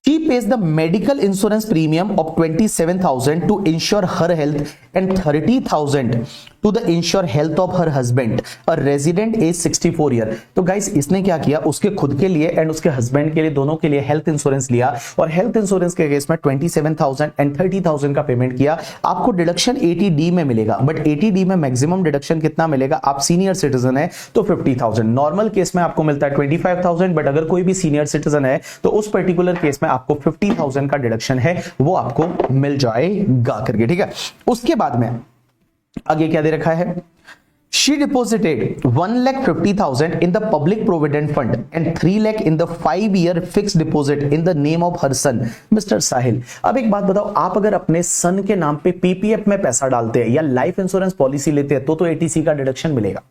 She pays the medical insurance premium of 27,000 to insure her health and 30,000 to the insure health of her husband, a resident age 64 year। तो गाइस इसने क्या किया? उसके खुद के लिए एंड उसके हस्बैंड के लिए, दोनों के लिए हेल्थ इंश्योरेंस लिया और हेल्थ इंश्योरेंस के केस में 27,000 एंड 30,000 का पेमेंट किया। आपको डिडक्शन 80D में मिलेगा, बट 80D में मैक्सिमम डिडक्शन कितना मिलेगा? आप सीनियर सिटीजन है तो 50,000। नॉर्मल केस में आपको मिलता है 25,000, बट अगर कोई भी सीनियर सिटीजन है तो उस पर्टिकुलर केस में आपको 50,000 का डिडक्शन है वो आपको मिल जाएगा करके, ठीक है। उसके बाद में आगे क्या दे रखा है? She deposited 1,50,000 in the public provident fund and 3 lakh in the 5-year fixed deposit in the name of her son, Mr. साहिल। अब एक बात बताओ, आप अगर अपने सन के नाम पे पीपीएफ में पैसा डालते हैं या लाइफ इंश्योरेंस पॉलिसी लेते हैं तो एटीसी का डिडक्शन मिलेगा।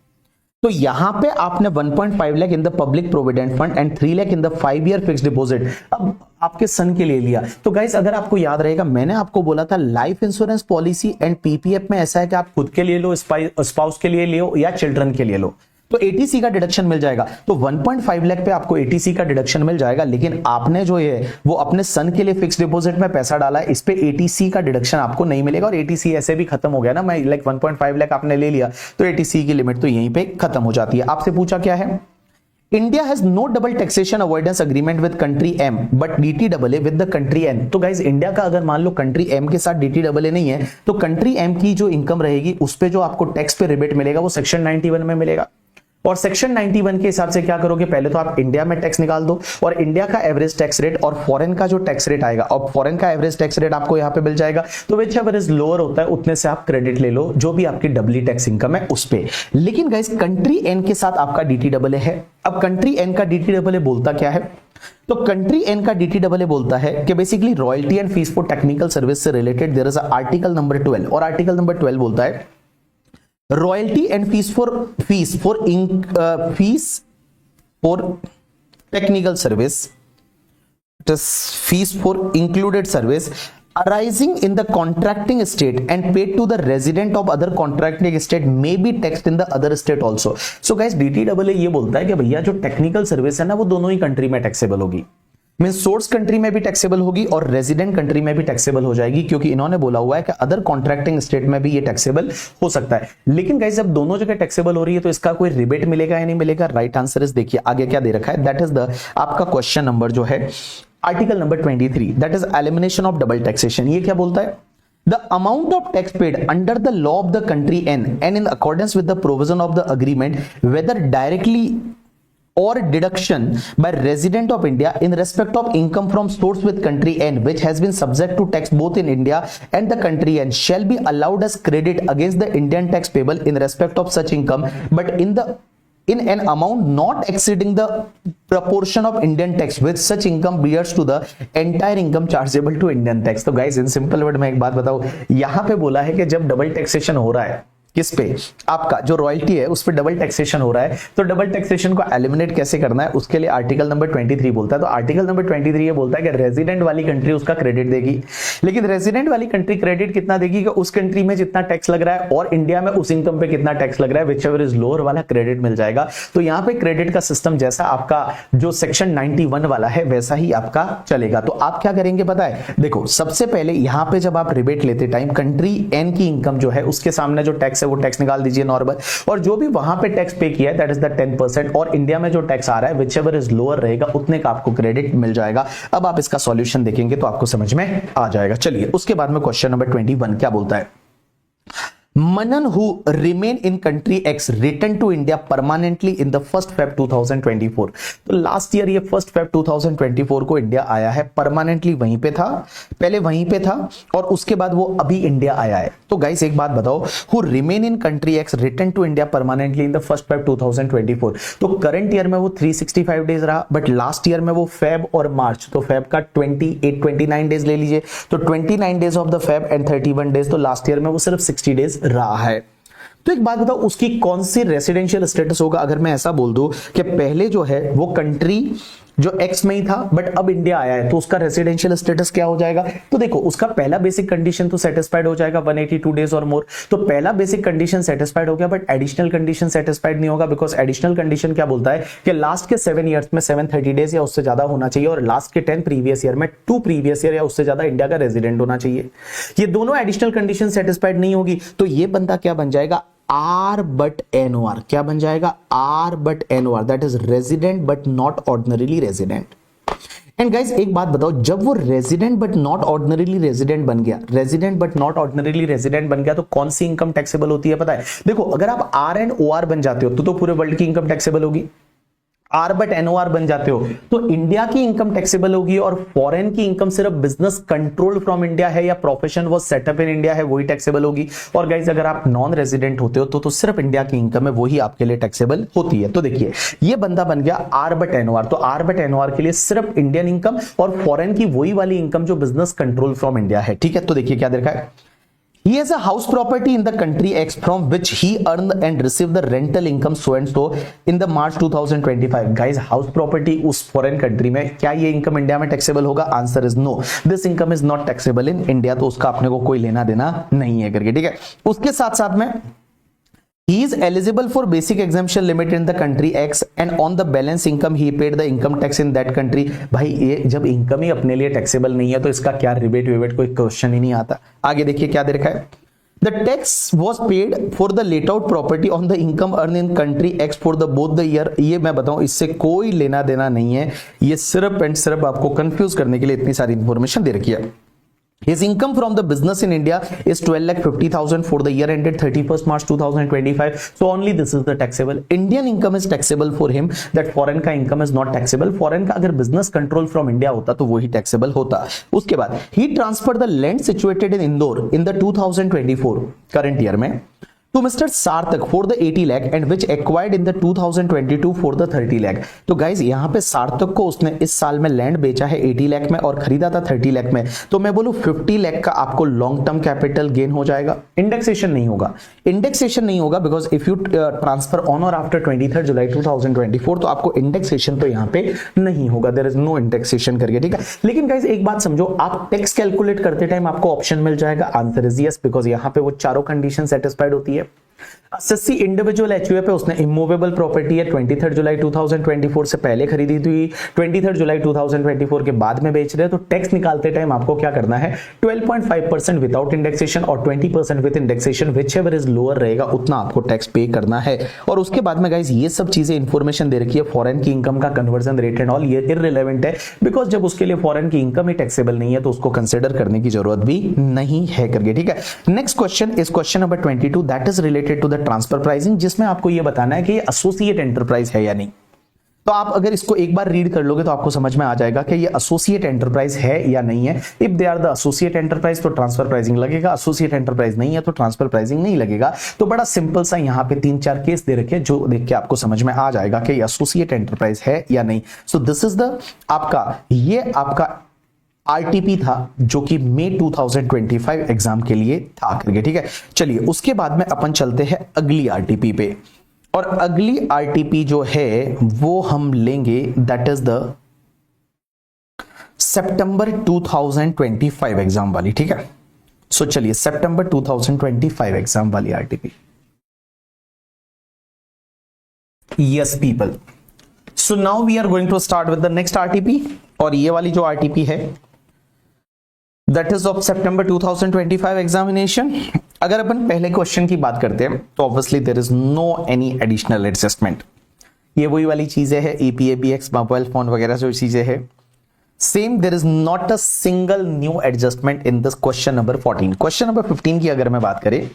तो यहां पे आपने 1.5 lakh in the public provident fund and 3 lakh in the 5-year fixed deposit अब आपके सन के लिए लिया। तो गाइस अगर आपको याद रहेगा मैंने आपको बोला था life insurance policy and PPF में ऐसा है कि आप खुद के लिए लो, स्पाउस के लिए लो या चिल्ड्रन के लिए लो, तो एटीसी का डिडक्शन मिल जाएगा। तो 1.5 लाख पे आपको एटीसी का डिडक्शन मिल जाएगा, लेकिन आपने जो है वो अपने सन के लिए फिक्स डिपॉजिट में पैसा डाला है, इस पे एटीसी का डिडक्शन आपको नहीं मिलेगा। और एटीसी ऐसे भी खत्म हो गया ना, मैं लाइक 1.5 लाख आपने ले लिया तो एटीसी की लिमिट तो यहीं पे खत्म हो जाती है। आपसे पूछा क्या है? India has no double taxation avoidance agreement with country M but डीटीडब्ल्यूए विद द कंट्री एन। तो गाइस इंडिया का अगर मान लो कंट्री एम के साथ डीटीडब्ल्यूए नहीं है तो कंट्री एम की जो इनकम रहेगी उस पे जो आपको टैक्स पे रिबेट मिलेगा वो सेक्शन 91 में मिलेगा। और सेक्शन 91 के हिसाब से क्या करोगे? पहले तो आप इंडिया में टैक्स निकाल दो और इंडिया का एवरेज टैक्स रेट और फॉरेन का जो टैक्स रेट आएगा, और फॉरेन का एवरेज टैक्स रेट आपको यहां पे मिल जाएगा। तो विच एवर इज लोअर होता है उतने से आप क्रेडिट ले लो जो भी आपकी डबली टैक्स इनकम है उस पे। लेकिन गाइस कंट्री एन के साथ आपका डीटीडब्ल्यूए है। अब कंट्री एन का डीटीडब्ल्यूए बोलता क्या है? तो कंट्री एन का डीटीडब्ल्यूए बोलता है कि basically royalty and fees for technical service से related there is article number 12 और आर्टिकल नंबर 12 बोलता है royalty and fees for technical service, it is fees for included service arising in the contracting state and paid to the resident of other contracting state may be taxed in the other state also। so guys DTAA ये बोलता है कि भैया जो टेक्निकल सर्विस है ना वो दोनों ही कंट्री में टैक्सेबल होगी, मींस सोर्स कंट्री में भी टैक्सेबल होगी और रेजिडेंट कंट्री में भी टैक्सेबल हो जाएगी, क्योंकि इन्होंने बोला हुआ है कि अदर कॉन्ट्रैक्टिंग स्टेट में भी ये टैक्सेबल हो सकता है। लेकिन गाइस जब दोनों जगह टैक्सेबल हो रही है तो इसका कोई रिबेट मिलेगा या नहीं मिलेगा? राइट आंसर इज देखिए आगे क्या दे रखा है, दैट इज द आपका क्वेश्चन नंबर जो है article number 23, that is elimination of double taxation. ये क्या बोलता है? The amount of tax paid under the law of the country N and in accordance with the provision of the agreement, whether directly or deduction by resident of India in respect of income from source with country N which has been subject to tax both in India and the country N shall be allowed as credit against the Indian tax payable in respect of such income, but in the in an amount not exceeding the proportion of Indian tax with such income bears to the entire income chargeable to Indian tax। तो गाइस इन सिंपल वर्ड में एक बात बताओ, यहां पे बोला है कि जब डबल टैक्सेशन हो रहा है किस पे, आपका जो रॉयल्टी है उस पे डबल टैक्सेशन हो रहा है, तो डबल टैक्सेशन को एलिमिनेट कैसे करना है उसके लिए आर्टिकल नंबर 23 बोलता है। तो आर्टिकल नंबर 23 ये बोलता है कि रेजिडेंट वाली कंट्री उसका क्रेडिट देगी, लेकिन रेजिडेंट वाली कंट्री क्रेडिट कितना देगी कि उस कंट्री में जितना टैक्स लग रहा है और इंडिया में उस इनकम पे कितना टैक्स लग रहा है, विच एवर इज लोअर वाला क्रेडिट मिल जाएगा। तो यहाँ पे क्रेडिट का सिस्टम जैसा आपका जो सेक्शन 91 वाला है वैसा ही आपका चलेगा। तो आप क्या करेंगे पता है, देखो सबसे पहले यहाँ पे जब आप रिबेट लेते टाइम कंट्री एन की इनकम जो है उसके सामने जो टैक्स है वो टैक्स निकाल दीजिए नॉर्मल, और जो भी वहां पे टैक्स पे किया है दैट इज द 10%, और इंडिया में जो टैक्स आ रहा है विच एवर इज लोअर रहेगा उतने का आपको क्रेडिट मिल जाएगा। अब आप इसका सॉल्यूशन देखेंगे तो आपको समझ में आ जाएगा। चलिए उसके बाद में क्वेश्चन नंबर 21 क्या बोलता है, Manan who remain in country X return to India permanently in the 1st Feb 2024। तो लास्ट ईयर ये 1st Feb 2024 को इंडिया आया है, परमानेंटली वहीं पे था, पहले वहीं पे था और उसके बाद वो अभी इंडिया आया है। तो गाइस एक बात बताओ, who remain in country X return to India permanently in the 1st Feb 2024। तो करंट ईयर में वो 365 डेज रहा, बट लास्ट ईयर में वो फेब और मार्च, तो फेब का 29 डेज ले लीजिए, तो 29 days of the Feb and 31 days, तो लास्ट ईयर में वो सिर्फ 60 डेज रहा है। तो एक बात बताओ उसकी कौन सी रेसिडेंशियल स्टेटस होगा, अगर मैं ऐसा बोल दूं कि पहले जो है वो कंट्री जो एक्स में ही था बट अब इंडिया आया है तो उसका रेसिडेंशियल स्टेटस क्या हो जाएगा। तो देखो उसका पहला बेसिक कंडीशन तो सेटिस्फाइड हो जाएगा 182 डेज और मोर, तो पहला बेसिक कंडीशन सेटिस्फाइड हो गया, बट एडिशनल कंडीशन सेटिस्फाइड नहीं होगा, बिकॉज एडिशनल कंडीशन क्या बोलता है कि लास्ट के 7 ईयर्स में 730 डेज या उससे ज्यादा होना चाहिए, और लास्ट के 10 प्रीवियस ईयर में 2 प्रीवियस ईयर या उससे ज्यादा इंडिया का रेजिडेंट होना चाहिए। ये दोनों एडिशनल कंडीशन सेटिस्फाइड नहीं होगी तो ये बंदा क्या बन जाएगा, आर बट एनओआर, क्या बन जाएगा, R but NOR, that is resident but not ordinarily resident. And guys एक बात बताओ, जब वो resident but not ordinarily resident बन गया, resident but not ordinarily resident बन गया, तो कौन सी इनकम टैक्सेबल होती है पता है। देखो अगर आप आर एंड ओ आर बन जाते हो तो पूरे वर्ल्ड की इनकम टैक्सेबल होगी, आर बट एनओआर बन जाते हो तो इंडिया की इनकम टैक्सेबल होगी, और फॉरेन की इनकम सिर्फ बिजनेस कंट्रोल्ड फ्रॉम इंडिया है या प्रोफेशन वो सेटअप इन इंडिया है वही टैक्सेबल होगी। और गाइस अगर आप नॉन रेजिडेंट होते हो तो सिर्फ इंडिया की इनकम है वही आपके लिए टैक्सेबल होती है। तो देखिए ये बंदा बन गया आर बट एनओआर, तो आर बट एनओआर के लिए सिर्फ इंडियन इनकम और फॉरेन की वही वाली इनकम जो बिजनेस कंट्रोल फ्रॉम इंडिया है। ठीक है, तो देखिए क्या देखा है, he has a house property in the country X from which he earned and received the rental income so and so in the March 2025। guys house property उस फॉरेन कंट्री में, क्या ये इनकम इंडिया में टैक्सेबल होगा, answer is no, this income is not taxable in India, तो उसका अपने को कोई लेना देना नहीं है करके। ठीक है, उसके साथ साथ में he is eligible for basic exemption limit in the country X and on the balance income he paid the income tax in that country। भाई ये जब इनकम ही अपने लिए टैक्सेबल नहीं है तो इसका क्या रिबेट विबेट कोई क्वेश्चन ही नहीं आता। आगे देखिए क्या दे रखा है, the tax was paid for the let out property on the income earned in country X for the both the year। ये मैं बताऊं इससे कोई लेना देना नहीं है, ये सिर्फ एंड सिर्फ आपको कंफ्यूज करने के लिए इतनी सारी इंफॉर्मेशन दे रखी है। His income from the business in India is 12,50,000 for the year ended 31st March 2025. So only this is the taxable. Indian income is taxable for him. That foreign का income is not taxable. Foreign का अगर business control from India होता तो वही taxable होता। उसके बाद he transferred the land situated in Indore in the 2024 current year में to Mr. Sarthak for the 80 lakh and which acquired in the 2022 for the 30 lakh। तो गाइज यहाँ पे सार्थक को उसने इस साल में लैंड बेचा है 80 लाख में और खरीदा था 30 लाख में, तो मैं बोलूं 50 लाख का आपको लॉन्ग टर्म कैपिटल गेन हो जाएगा। इंडेक्सेशन नहीं होगा, इंडेक्सेशन नहीं होगा because if you transfer on और आफ्टर 23 जुलाई 2024 तो आपको इंडेक्सेशन तो यहाँ पे नहीं होगा, देयर इज नो इंडेक्सेशन करके। ठीक है, लेकिन गाइज एक बात समझो, आप टैक्स कैलकुलेट करते टाइम आपको ऑप्शन मिल जाएगा, आंसर इज यस, बिकॉज यहाँ पे वो चारों कंडीशन सेटिस्फाइड होती है। 80 इंडिविजुअल एचयूए पे उसने इमूवेबल प्रॉपर्टी है 23 जुलाई 2024 से पहले खरीदी थी, 23 जुलाई 2024 के बाद में बेच रहे हैं, तो टैक्स निकालते टाइम आपको क्या करना है 12.5% विदाउट इंडेक्सेशन और 20% with indexation, whichever is lower रहेगा उतना आपको टैक्स पे करना है। और उसके बाद में गाइस ये सब चीजें इंफॉर्मेशन दे रखी है, फॉरेन की इनकम का कन्वर्जन रेट एंड ऑल, ये इररिलेवेंट है बिकॉज जब उसके लिए फॉरेन की इनकम ही टैक्सेबल नहीं है तो उसको कंसिडर करने की जरूरत भी नहीं है करके। ठीक है, next question is question number 22 that is related to the transfer pricing, जिसमें आपको यह बताना है कि ये एसोसिएट एंटरप्राइज है या नहीं। तो आप अगर इसको एक बार रीड कर लोगे तो आपको समझ में आ जाएगा कि ये एसोसिएट एंटरप्राइज है या नहीं है। If they are the associate enterprise तो ट्रांसफर प्राइसिंग लगेगा, एसोसिएट एंटरप्राइज नहीं है तो ट्रांसफर प्राइसिंग नहीं लगेगा। तो बड़ा सिंपल सा यहाँ पे 3-4 केस दे रखे जो देख के आपको समझ में आ जाएगा कि ये एसोसिएट एंटरप्राइज है या नहीं। सो दिस इज द ये आपका आरटीपी था जो कि मई 2025 एग्जाम के लिए था करके, ठीक है। चलिए उसके बाद में अपन चलते हैं अगली आरटीपी पे, और अगली आरटीपी जो है वो हम लेंगे, that is the September 2025 exam वाली, ठीक है। सो चलिए सितंबर 2025 एग्जाम वाली RTP. Yes people, so now we are going to start with the next RTP, और ये वाली जो आरटीपी है that is of September 2025 examination. अगर अपन पहले क्वेश्चन की बात करते हैं तो obviously there is no any additional adjustment, ये वही वाली चीजें है, EPABX मोबाइल फोन वगैरह जो चीजें है same, there is not a single new adjustment in this question number 14। Question number 15 की अगर मैं बात करें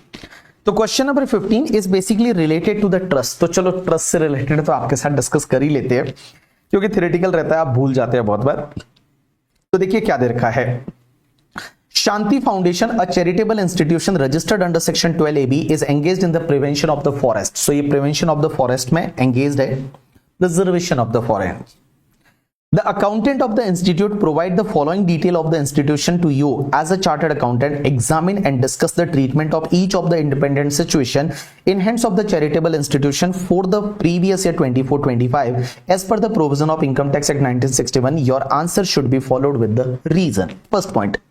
तो question number 15 is basically related to the trust. तो चलो ट्रस्ट से रिलेटेड तो आपके साथ डिस्कस कर ही लेते हैं क्योंकि थ्योरेटिकल रहता है, आप भूल जाते हैं बहुत बार। तो देखिए क्या दे रखा है, Shanti Foundation, a charitable institution registered under Section 12AB, is engaged in the prevention of the forest. So ये prevention of the forest में engaged है, preservation of the forest. The accountant of the institute provide the following detail of the institution to you as a chartered accountant. Examine and discuss the treatment of each of the independent situation in hands of the charitable institution for the previous year 24-25 as per the provision of Income Tax Act 1961. Your answer should be followed with the reason. First point.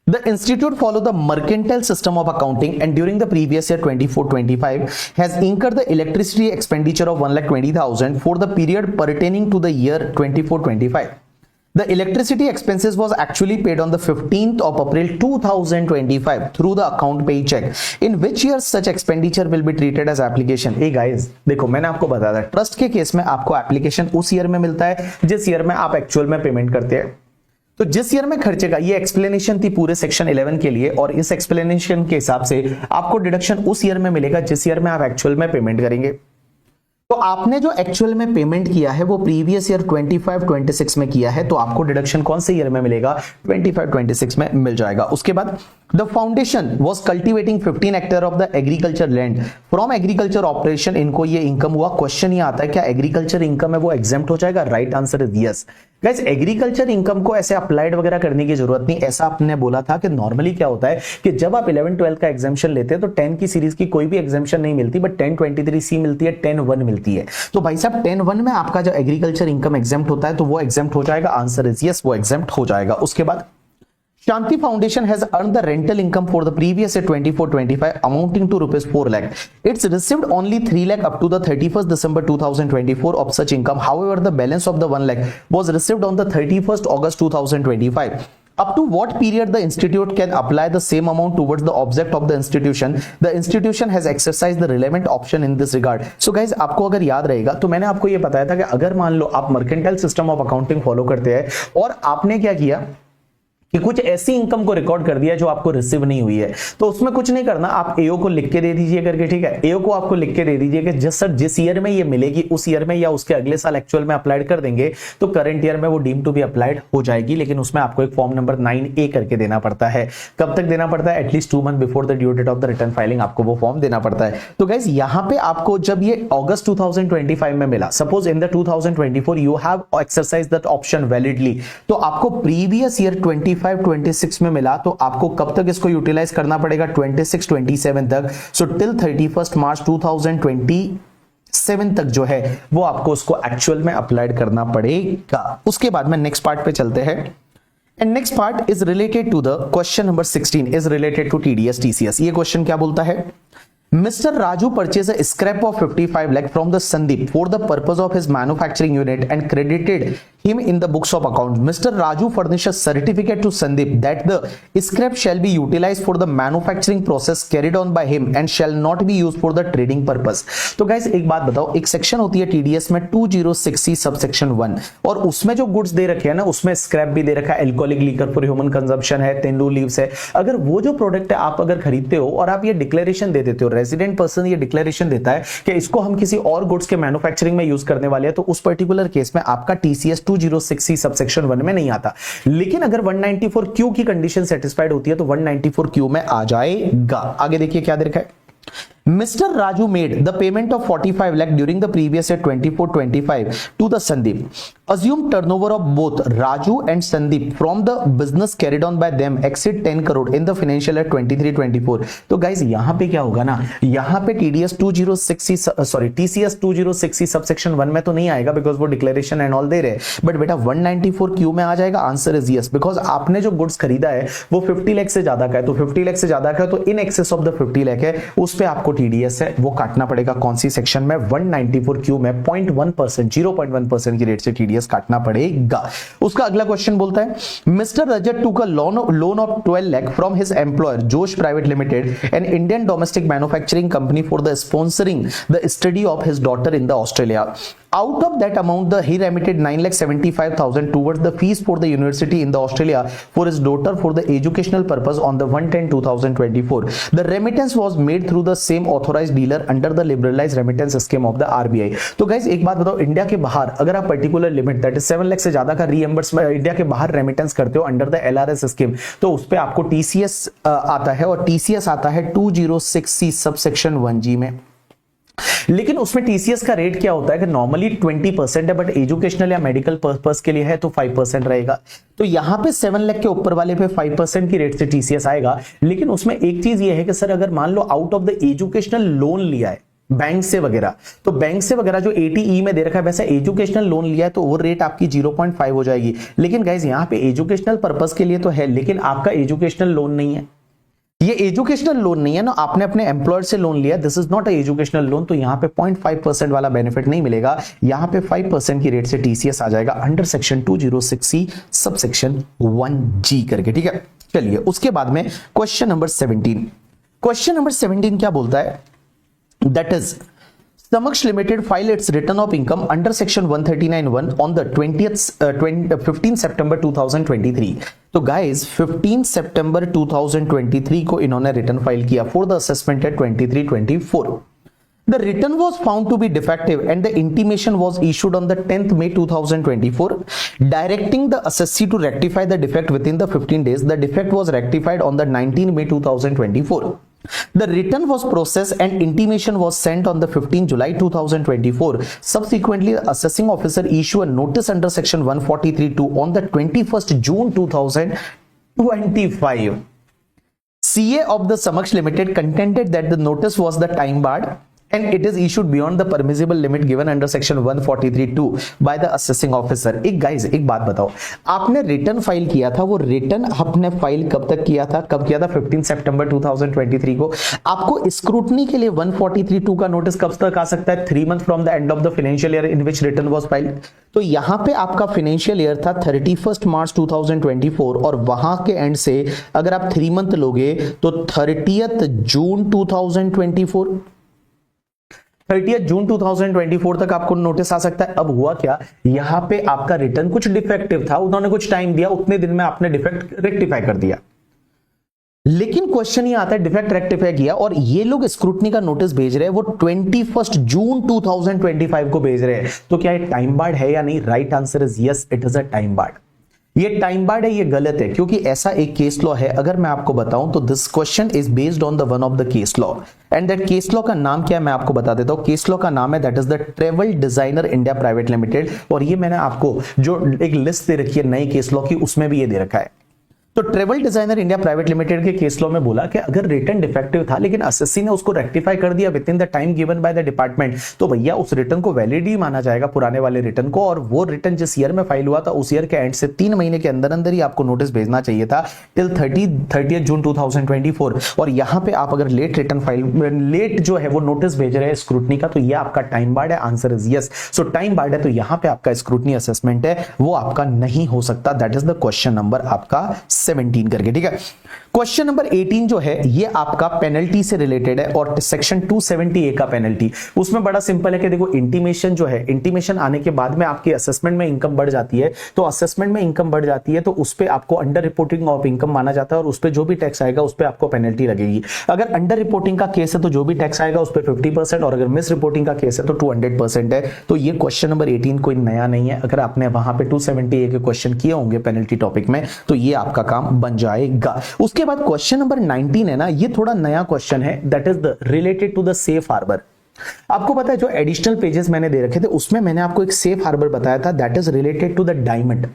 The institute follow the mercantile system of accounting and during the previous year 24-25 has incurred the electricity expenditure of 1,20,000 for the period pertaining to the year 24-25. The electricity expenses was actually paid on the 15th of April 2025 through the account pay check. In which year such expenditure will be treated as application? Hey guys, देखो मैंने आपको बताया था ट्रस्ट के केस में आपको एप्लीकेशन उस ईयर में मिलता है जिस ईयर में आप एक्चुअल में पेमेंट करते हैं। तो जिस ईयर में खर्चे का ये एक्सप्लेनेशन थी पूरे सेक्शन 11 के लिए, और इस एक्सप्लेनेशन के हिसाब से आपको डिडक्शन उस ईयर में मिलेगा जिस ईयर में आप एक्चुअल में पेमेंट करेंगे। तो आपने जो एक्चुअल में पेमेंट किया है वो प्रीवियस ईयर 25-26 में किया है, तो आपको डिडक्शन कौन से ईयर में मिलेगा, 25-26 में मिल जाएगा। उसके बाद the foundation was cultivating 15 hectare of the agriculture land from agriculture operation, इनको ये इनकम हुआ। क्वेश्चन ये आता है क्या एग्रीकल्चर इनकम है वो एग्जेम्प्ट हो जाएगा? Right answer is yes. Guys agriculture income को ऐसे अप्लाइड वगैरह करने की जरूरत नहीं, ऐसा आपने बोला था कि नॉर्मली क्या होता है कि जब आप 11-12 का एग्जाम्शन लेते हैं तो 10 की सीरीज की कोई भी एग्जाम्शन नहीं मिलती, बट 1023C मिलती है, 10-1 मिलती है। तो भाई साहब 10-1 में आपका जो एग्रीकल्चर इनकम एग्जेम्प्ट होता है तो वो एग्जेम्प्ट हो जाएगा, आंसर इज यस, वो एग्जेम्प्ट हो जाएगा। उसके बाद Shanti Foundation has earned the rental income for the previous year 24-25 amounting to rupees 4 lakh. It's received only 3 lakh up to the 31st December 2024 of such income. However, the balance of the 1 lakh was received on the 31st August 2025. Up to what period the institute can apply the same amount towards the object of the institution? The institution has exercised the relevant option in this regard. So guys, आपको अगर याद रहेगा तो मैंने आपको ये बताया था कि अगर मान लो आप mercantile system of accounting follow करते हैं और आपने क्या किया कि कुछ ऐसी इनकम को रिकॉर्ड कर दिया जो आपको रिसीव नहीं हुई है, तो उसमें कुछ नहीं करना, आप एओ को लिख के दे दीजिए करके, ठीक है। एओ को आपको लिख के दे दीजिए कि जिस ईयर में ये मिलेगी उस ईयर में या उसके अगले साल एक्चुअल में अप्लाइड कर देंगे तो करंट ईयर में वो डीम टू बी अप्लाइड हो जाएगी, लेकिन उसमें आपको एक फॉर्म नंबर 9A करके देना पड़ता है। कब तक देना पड़ता है? At least 2 month before the due date of the return filing आपको वो फॉर्म देना पड़ता है। तो गाइस यहाँ पे आपको जब ये अगस्त 2025 में मिला, suppose in the 2024 you have exercise that option validly, तो आपको प्रीवियस ईयर 25-26 में मिला, तो आपको कब तक इसको यूटिलाइज करना पड़ेगा? 26-27 तक। सो टिल 31 मार्च 2027 तक जो है वो आपको उसको एक्चुअल में अप्लाइड करना पड़ेगा। उसके बाद में नेक्स्ट पार्ट पे चलते हैं, and next part is related to the question number 16 is related to TDS TCS। ये क्वेश्चन क्या बोलता है? Mr. Raju purchased a scrap of 55 lakh from the Sandeep for the purpose of his manufacturing unit and credited him in the books of accounts. Mr. Raju furnished a certificate to Sandeep that the scrap shall be utilized for the manufacturing process carried on by him and shall not be used for the trading purpose. तो guys एक बात बताओ, एक सेक्शन होती है TDS में 206C सबसेक्शन 1, और उसमें जो गुड्स दे रखे हैं ना उसमें स्क्रैप भी दे रखा है, alcoholic liquor for human consumption है, तेंदू लीव्स है। अगर वो जो प्रोडक्ट है आप अगर खरीदते हो और आप ये डिक्लेरेशन दे देते हो रेजिडेंट पर्सन ये डिक्लेरेशन देता है कि इसको हम किसी और गुड्स के मैन्युफैक्चरिंग में यूज करने वाले हैं, तो उस पर्टिकुलर केस में आपका TCS 206C सबसेक्शन 1 में नहीं आता। लेकिन अगर 194Q की कंडीशन सेटिस्फाइड होती है तो 194Q में आ जाएगा। आगे देखिए क्या दे रखा है। Mr. Raju made the payment of 45 lakh during the previous year 24-25 to the Sandeep. Assume turnover of both Raju and Sandeep from the business carried on by them exceed 10 crore in the financial year 23-24. तो guys यहाँ पे क्या होगा ना, यहाँ पे TCS 206C सबसेक्शन 1 में तो नहीं आएगा बिकॉज वो डिक्लेरेशन एंड ऑल दे रहे, बट बेटा 194Q में आ जाएगा। आंसर इज यस, बिकॉज आपने जो गुड्स खरीदा है वो 50 लाख से ज्यादा का है, तो 50 लाख से ज्यादा का है तो in excess of the 50 lakh है, उस पे आपको TDS है वो काटना पड़ेगा। कौन सी सेक्शन में? 194Q में 0.1% 0.1% की रेट से TDS काटना पड़ेगा। उसका अगला क्वेश्चन बोलता है mister Rajat took a loan of 12 lakh from his employer Josh private limited an Indian domestic manufacturing company for the sponsoring the study of his daughter in the Australia. Out of that amount, he remitted 9,75,000 towards the fees for the university in the Australia for his daughter for the educational purpose on the 1/10/2024. The remittance was made through the same authorized dealer under the liberalized remittance scheme of the RBI. तो guys एक बात बताओ, इंडिया के बाहर अगर आप particular limit that is 7 lakh से ज्यादा का रीएम्बर्समेंट इंडिया के बाहर रेमिटेंस करते हो अंडर द LRS स्कीम, तो उस पर आपको TCS आता है, और TCS आता है 206C सबसेक्शन 1G में। लेकिन उसमें TCS का रेट क्या होता है कि नॉर्मली 20% है, बट एजुकेशनल या मेडिकल पर्पस के लिए है तो 5% रहेगा। तो यहां पे 7 लाख के ऊपर वाले पे 5% की रेट से TCS आएगा। लेकिन उसमें एक चीज ये है कि सर अगर मान लो out of the educational loan लिया है बैंक से वगैरह, तो बैंक से वगैरह जो 80E में दे रखा है वैसा एजुकेशनल लोन लिया है तो वो रेट आपकी 0.5 हो जाएगी। लेकिन गाइज यहाँ पे एजुकेशनल पर्पस के लिए तो है, लेकिन आपका एजुकेशनल लोन नहीं है, ये एजुकेशनल लोन नहीं है ना, आपने अपने एम्प्लॉयर से लोन लिया, this is not a educational loan, तो यहाँ पे 0.5% वाला बेनिफिट नहीं मिलेगा। यहाँ पे 5% की रेट से TCS आ जाएगा under section 206C subsection 1G करके, ठीक है। चलिए उसके बाद में क्वेश्चन नंबर 17। क्वेश्चन नंबर 17 क्या बोलता है, that is Samaksh Limited filed its return of income under section 139(1) on the 15 September 2023. तो guys 15 September 2023 को इन्होंने रिटर्न फाइल किया for the assessment at 23-24. The return was found to be defective and the intimation was issued on the 10th May 2024, directing the assessee to rectify the defect within the 15 days. The defect was rectified on the 19th May 2024. The return was processed and intimation was sent on the 15th July 2024. Subsequently, the assessing officer issued a notice under section 143(2) on the 21st June 2025. CA of the Samaksh Limited contended that the notice was the time barred and it is issued beyond the permissible limit given under section 143(2) by the assessing officer. एक बात बताओ, आपने रिटर्न फाइल किया था, वो रिटर्न आपने फाइल कब तक किया था, कब किया था? 15 सितंबर 2023 को। आपको स्क्रूटनी के लिए 143(2) का नोटिस कब तक आ सकता है? 3 month from the end of the financial year in which return was filed. तो यहां पे आपका फाइनेंशियल ईयर था 31 मार्च 2024 और वहां के एंड से अगर आप 3 मंथ लोगे तो 30 जून 2024, 30 जून 2024 तक आपको नोटिस आ सकता है। अब हुआ क्या, यहां पे आपका रिटर्न कुछ डिफेक्टिव था, उन्होंने कुछ टाइम दिया, उतने दिन में आपने डिफेक्ट रेक्टिफाई कर दिया। लेकिन क्वेश्चन ये आता है डिफेक्ट रेक्टिफाई किया और ये लोग स्क्रूटनी का नोटिस भेज रहे हैं, वो 21 जून 2025 को भेज रहे हैं, तो क्या ये टाइम बार्ड है या नहीं? Right answer is yes, it is a time barred. ये टाइम बार्ड है, ये गलत है, क्योंकि ऐसा एक केस लॉ है। अगर मैं आपको बताऊं तो this question is based on the one of the case law, and that case law का नाम क्या है मैं आपको बता देता हूं। केस लॉ का नाम है that is the travel designer India private limited, और ये मैंने आपको जो एक लिस्ट दे रखी है नई केस लॉ की, उसमें भी ये दे रखा है। तो travel designer India private limited के केस लॉ में बोला कि अगर रिटर्न डिफेक्टिव था लेकिन असेसी ने उसको रेक्टिफाई कर दिया with in the time given by the department, तो भैया उस रिटर्न को वैलिड ही माना जाएगा, पुराने वाले रिटर्न को, और वो रिटर्न जिस ईयर में फाइल हुआ था उस ईयर के एंड से 3 महीने के अंदर अंदर ही आपको नोटिस भेजना चाहिए था टिल 30 जून 2024। और यहां पे आप अगर लेट रिटर्न फाइल, लेट जो है वो नोटिस भेज रहे हैं स्क्रूटनी का, तो ये आपका टाइम बार्ड है। Answer is yes. So time barred है तो यहां पे आपका स्क्रूटनी असेसमेंट है वो आपका नहीं हो सकता। That is the question number आपका 17 करके, ठीक है। क्वेश्चन नंबर 18 जो है ये आपका पेनल्टी से रिलेटेड है और सेक्शन 270A का पेनल्टी। उसमें बड़ा सिंपल है कि देखो इंटीमेशन जो है, इंटीमेशन आने के बाद में आपकी असेसमेंट में इनकम बढ़ जाती है, तो असेसमेंट में इनकम बढ़ जाती है तो उस पर आपको अंडर रिपोर्टिंग ऑफ इनकम माना जाता है और उस पर जो भी टैक्स आएगा उस पर आपको पेनल्टी लगेगी। अगर अंडर रिपोर्टिंग का केस है तो जो भी टैक्स आएगा उस पर 50% और अगर मिस रिपोर्टिंग का केस है तो 200% है। तो ये क्वेश्चन नंबर 18 कोई नया नहीं है। अगर आपने वहां पे 270A के क्वेश्चन किए होंगे पेनल्टी टॉपिक में तो ये आपका काम बन जाएगा। उसके बाद क्वेश्चन नंबर 19 है ना, ये थोड़ा नया क्वेश्चन है, that is the related to the safe harbour. आपको पता है जो एडिशनल पेजेस मैंने दे रखे थे उसमें मैंने आपको एक सेफ हार्बर बताया था, that is related to the diamond.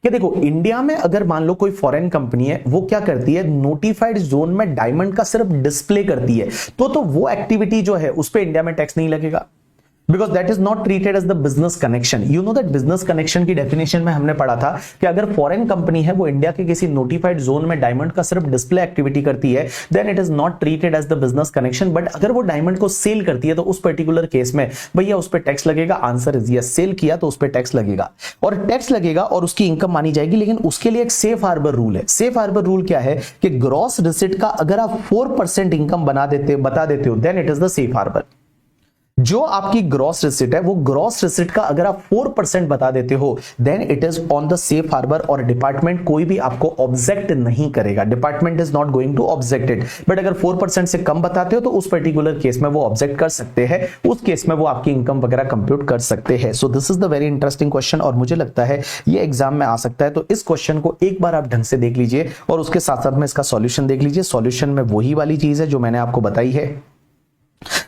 कि देखो इंडिया में अगर मान लो कोई फॉरेन कंपनी है, वो क्या करती है, नोटिफाइड जोन में डायमंड का सिर्फ डिस्प्ले करती है, तो वो एक्टिविटी जो है उस पर इंडिया में टैक्स नहीं लगेगा, because that is not treated as the business connection. You know that business connection की डेफिनेशन में हमने पढ़ा था कि अगर फॉरेन कंपनी है वो इंडिया के किसी नोटिफाइड जोन में डायमंड का सिर्फ डिस्प्ले एक्टिविटी करती है, then it is not treated as the business connection. But अगर वो डायमंड को सेल करती है तो उस पर्टिकुलर केस में भैया उस पर टैक्स लगेगा। आंसर इज यस, सेल किया तो उस पर टैक्स लगेगा और टैक्स लगेगा और उसकी इनकम मानी जाएगी। लेकिन उसके लिए एक सेफ हार्बर रूल है। सेफ हार्बर रूल क्या है कि ग्रॉस रिसिट का अगर आप 4% इनकम बता देते हो then it is the safe harbour. जो आपकी ग्रॉस रिसिट है वो ग्रॉस रिसिट का अगर आप 4% बता देते हो then it is on the safe harbour और डिपार्टमेंट कोई भी आपको ऑब्जेक्ट नहीं करेगा। Department is not going to object it. But अगर 4% से कम बताते हो तो उस पर्टिकुलर केस में वो ऑब्जेक्ट कर सकते हैं, उस केस में वो आपकी इनकम वगैरह कंप्यूट कर सकते हैं। सो this is the very interesting question और मुझे लगता है ये एग्जाम में आ सकता है। तो इस क्वेश्चन को एक बार आप ढंग से देख लीजिए और उसके साथ साथ में इसका सॉल्यूशन देख लीजिए। सॉल्यूशन में वही वाली चीज है जो मैंने आपको बताई है।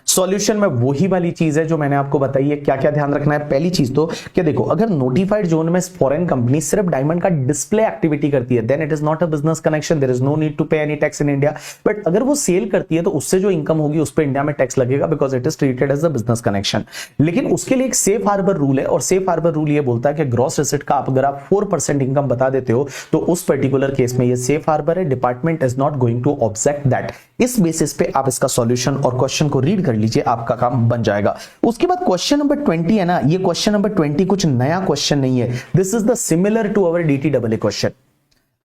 सॉल्यूशन में वही वाली चीज है जो मैंने आपको बताई है। क्या क्या ध्यान रखना है, पहली चीज तो कि देखो अगर नोटिफाइड जोन में फॉरेन कंपनी सिर्फ डायमंड का डिस्प्ले एक्टिविटी करती है then it is not a business connection, there is no need to pay any tax in India. But अगर वो सेल करती है तो उससे जो इनकम होगी उस पर इंडिया में टैक्स लगेगा because it is treated as a business connection. लेकिन उसके लिए एक सेफ हार्बर रूल है और सेफ हार्बर रूल ये बोलता है कि ग्रॉस रिसिट का अगर आप 4% इनकम बता देते हो तो उस पर्टिकुलर केस में ये सेफ हार्बर है, department is not going to object that. इस बेसिस पे आप इसका सॉल्यूशन और क्वेश्चन को रीड कर लीजिए, आपका काम बन जाएगा। उसके बाद क्वेश्चन नंबर 20 है ना, ये क्वेश्चन नंबर 20 कुछ नया क्वेश्चन नहीं है। This is the similar to our DTAA question.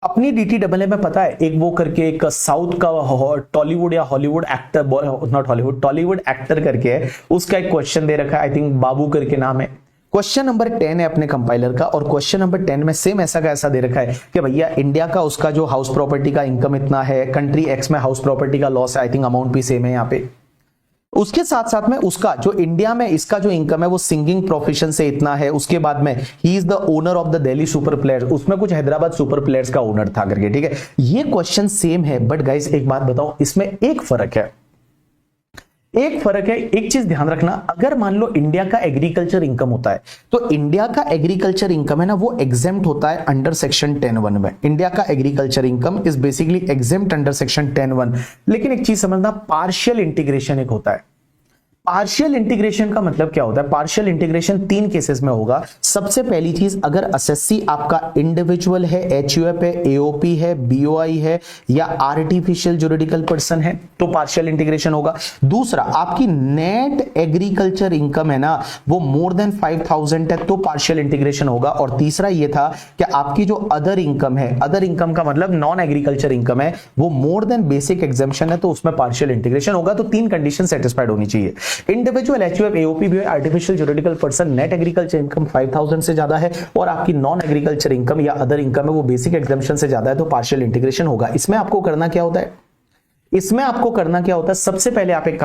अपनी DTAA में पता है एक वो करके एक साउथ का टॉलीवुड या Hollywood actor, not Hollywood, Tollywood actor करके है, उसका एक क्वेश्चन दे रखा है, आई थिंक बाबू करके नाम है। क्वेश्चन नंबर 10 है अपने कंपाइलर का और क्वेश्चन नंबर 10 में सेम ऐसा का ऐसा दे रखा है कि भैया इंडिया का उसका जो हाउस प्रॉपर्टी का इनकम इतना है, कंट्री एक्स में हाउस प्रॉपर्टी का लॉस है, आई थिंक अमाउंट भी सेम है यहाँ पे। उसके साथ साथ में उसका जो इंडिया में इसका जो इनकम है वो सिंगिंग प्रोफेशन से इतना है। उसके बाद में he is the owner of the Delhi super players, उसमें कुछ हैदराबाद सुपर प्लेयर्स का ओनर था करके, ठीक है। ये क्वेश्चन सेम है बट गाइस एक बात बताओ, इसमें एक फर्क है। एक चीज ध्यान रखना, अगर मान लो इंडिया का एग्रीकल्चर इनकम होता है तो इंडिया का एग्रीकल्चर इनकम है ना वो एग्जेम्प्ट होता है अंडर सेक्शन 10(1) में। इंडिया का agriculture income is basically exempt under section 10(1). लेकिन एक चीज समझना, पार्शियल इंटीग्रेशन एक होता है। पार्शियल इंटीग्रेशन का मतलब क्या होता है? पार्शियल इंटीग्रेशन 3 केसेस में होगा। सबसे पहली चीज, अगर असेसी आपका इंडिविजुअल है, HUF है, AOP है, BOI है या आर्टिफिशियल जुरिडिकल पर्सन है तो पार्शियल इंटीग्रेशन होगा। दूसरा, आपकी नेट एग्रीकल्चर इनकम है ना वो मोर देन 5000 है तो पार्शियल इंटीग्रेशन होगा। और तीसरा ये था कि आपकी जो अदर इनकम है, अदर इनकम का मतलब नॉन एग्रीकल्चर इनकम है, वो मोर देन बेसिक एग्जेम्पशन है तो उसमें पार्शियल इंटीग्रेशन होगा। तो 3 कंडीशन सेटिस्फाइड होनी चाहिए। Individual, HUF, AOP, BOI, artificial juridical person, net agriculture income 5000 से ज्यादा है और आपकी नॉन एग्रीकल्चर इनकम या अदर इनकम है वो बेसिक एग्जेम्पशन से ज्यादा है तो पार्शियल इंटीग्रेशन होगा। इसमें आपको करना क्या होता है? सबसे पहले आप एक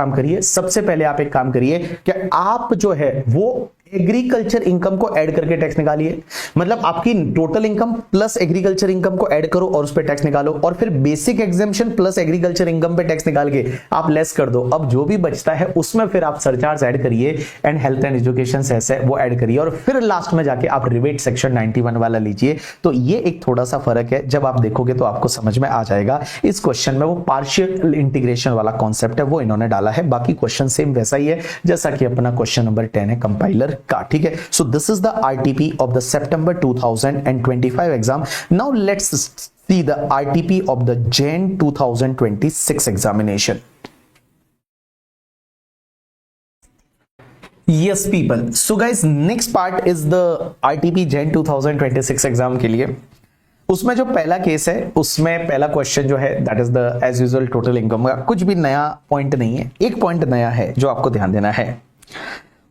काम करिए कि आप जो है वो एग्रीकल्चर इनकम को ऐड करके टैक्स निकालिए। मतलब आपकी total income plus agriculture income को ऐड करो और उस पे टैक्स निकालो और फिर basic exemption plus agriculture income पे टैक्स निकाल के आप लेस कर दो। अब जो भी बचता है उसमें फिर आप सरचार्ज ऐड करिए and health and education cess है वो ऐड करिए और फिर लास्ट में जाके आप रिबेट सेक्शन 91 वाला लीजिए। तो ये एक थोड़ा सा फर्क है, जब आप देखोगे तो आपको समझ में आ जाएगा। इस क्वेश्चन में वो पार्शियल इंटीग्रेशन वाला कॉन्सेप्ट है वो इन्होंने डाला है, बाकी क्वेश्चन सेम वैसा ही है जैसा कि अपना क्वेश्चन नंबर 10 है कंपाइलर का, ठीक है। सो this is the RTP of the September 2025 exam. Now let's see the RTP of the Jan 2026 examination. Yes people, so guys next part is the RTP Jan 2026 exam के लिए उसमें जो पहला केस है उसमें पहला क्वेश्चन जो है that is the as usual total income. कुछ भी नया पॉइंट नहीं है, एक पॉइंट नया है जो आपको ध्यान देना है।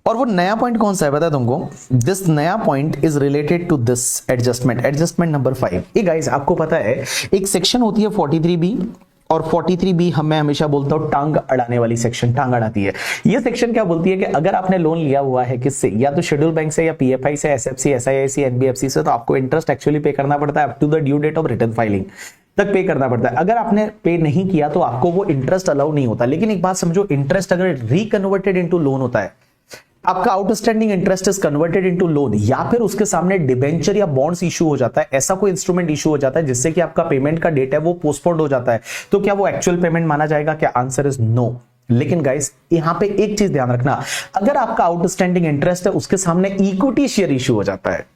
और वो नया पॉइंट कौन सा है पता है तुमको? दिस नया point is related to this adjustment number 5। ये गाइस आपको पता है एक सेक्शन होती है 43B, और 43B मैं हमेशा बोलता हूं टांग अड़ाने वाली सेक्शन, टांग अड़ाती है। ये सेक्शन क्या बोलती है कि अगर आपने लोन लिया हुआ है किससे, या तो शेड्यूल बैंक से, या पीएफआई से, एसएफसी, एसआईआईसी, एनबीएफसी से, तो आपको इंटरेस्ट एक्चुअली पे करना पड़ता है up to the due date of return filing तक पे करना पड़ता है। अगर आपने पे नहीं किया तो आपको वो इंटरेस्ट अलाउ नहीं होता। लेकिन एक बात समझो, इंटरेस्ट अगर रिकन्वर्टेड इनटू लोन होता है, आपका outstanding interest is converted into loan, या फिर उसके सामने डिबेंचर या बॉन्ड्स इशू हो जाता है, ऐसा कोई इंस्ट्रूमेंट इशू हो जाता है जिससे कि आपका पेमेंट का डेट है वो पोस्टपोन्ड हो जाता है, तो क्या वो एक्चुअल पेमेंट माना जाएगा? क्या आंसर इज नो। लेकिन गाइस यहां पे एक चीज ध्यान रखना, अगर आपका आउटस्टैंडिंग इंटरेस्ट है उसके सामने इक्विटी शेयर इशू हो जाता है,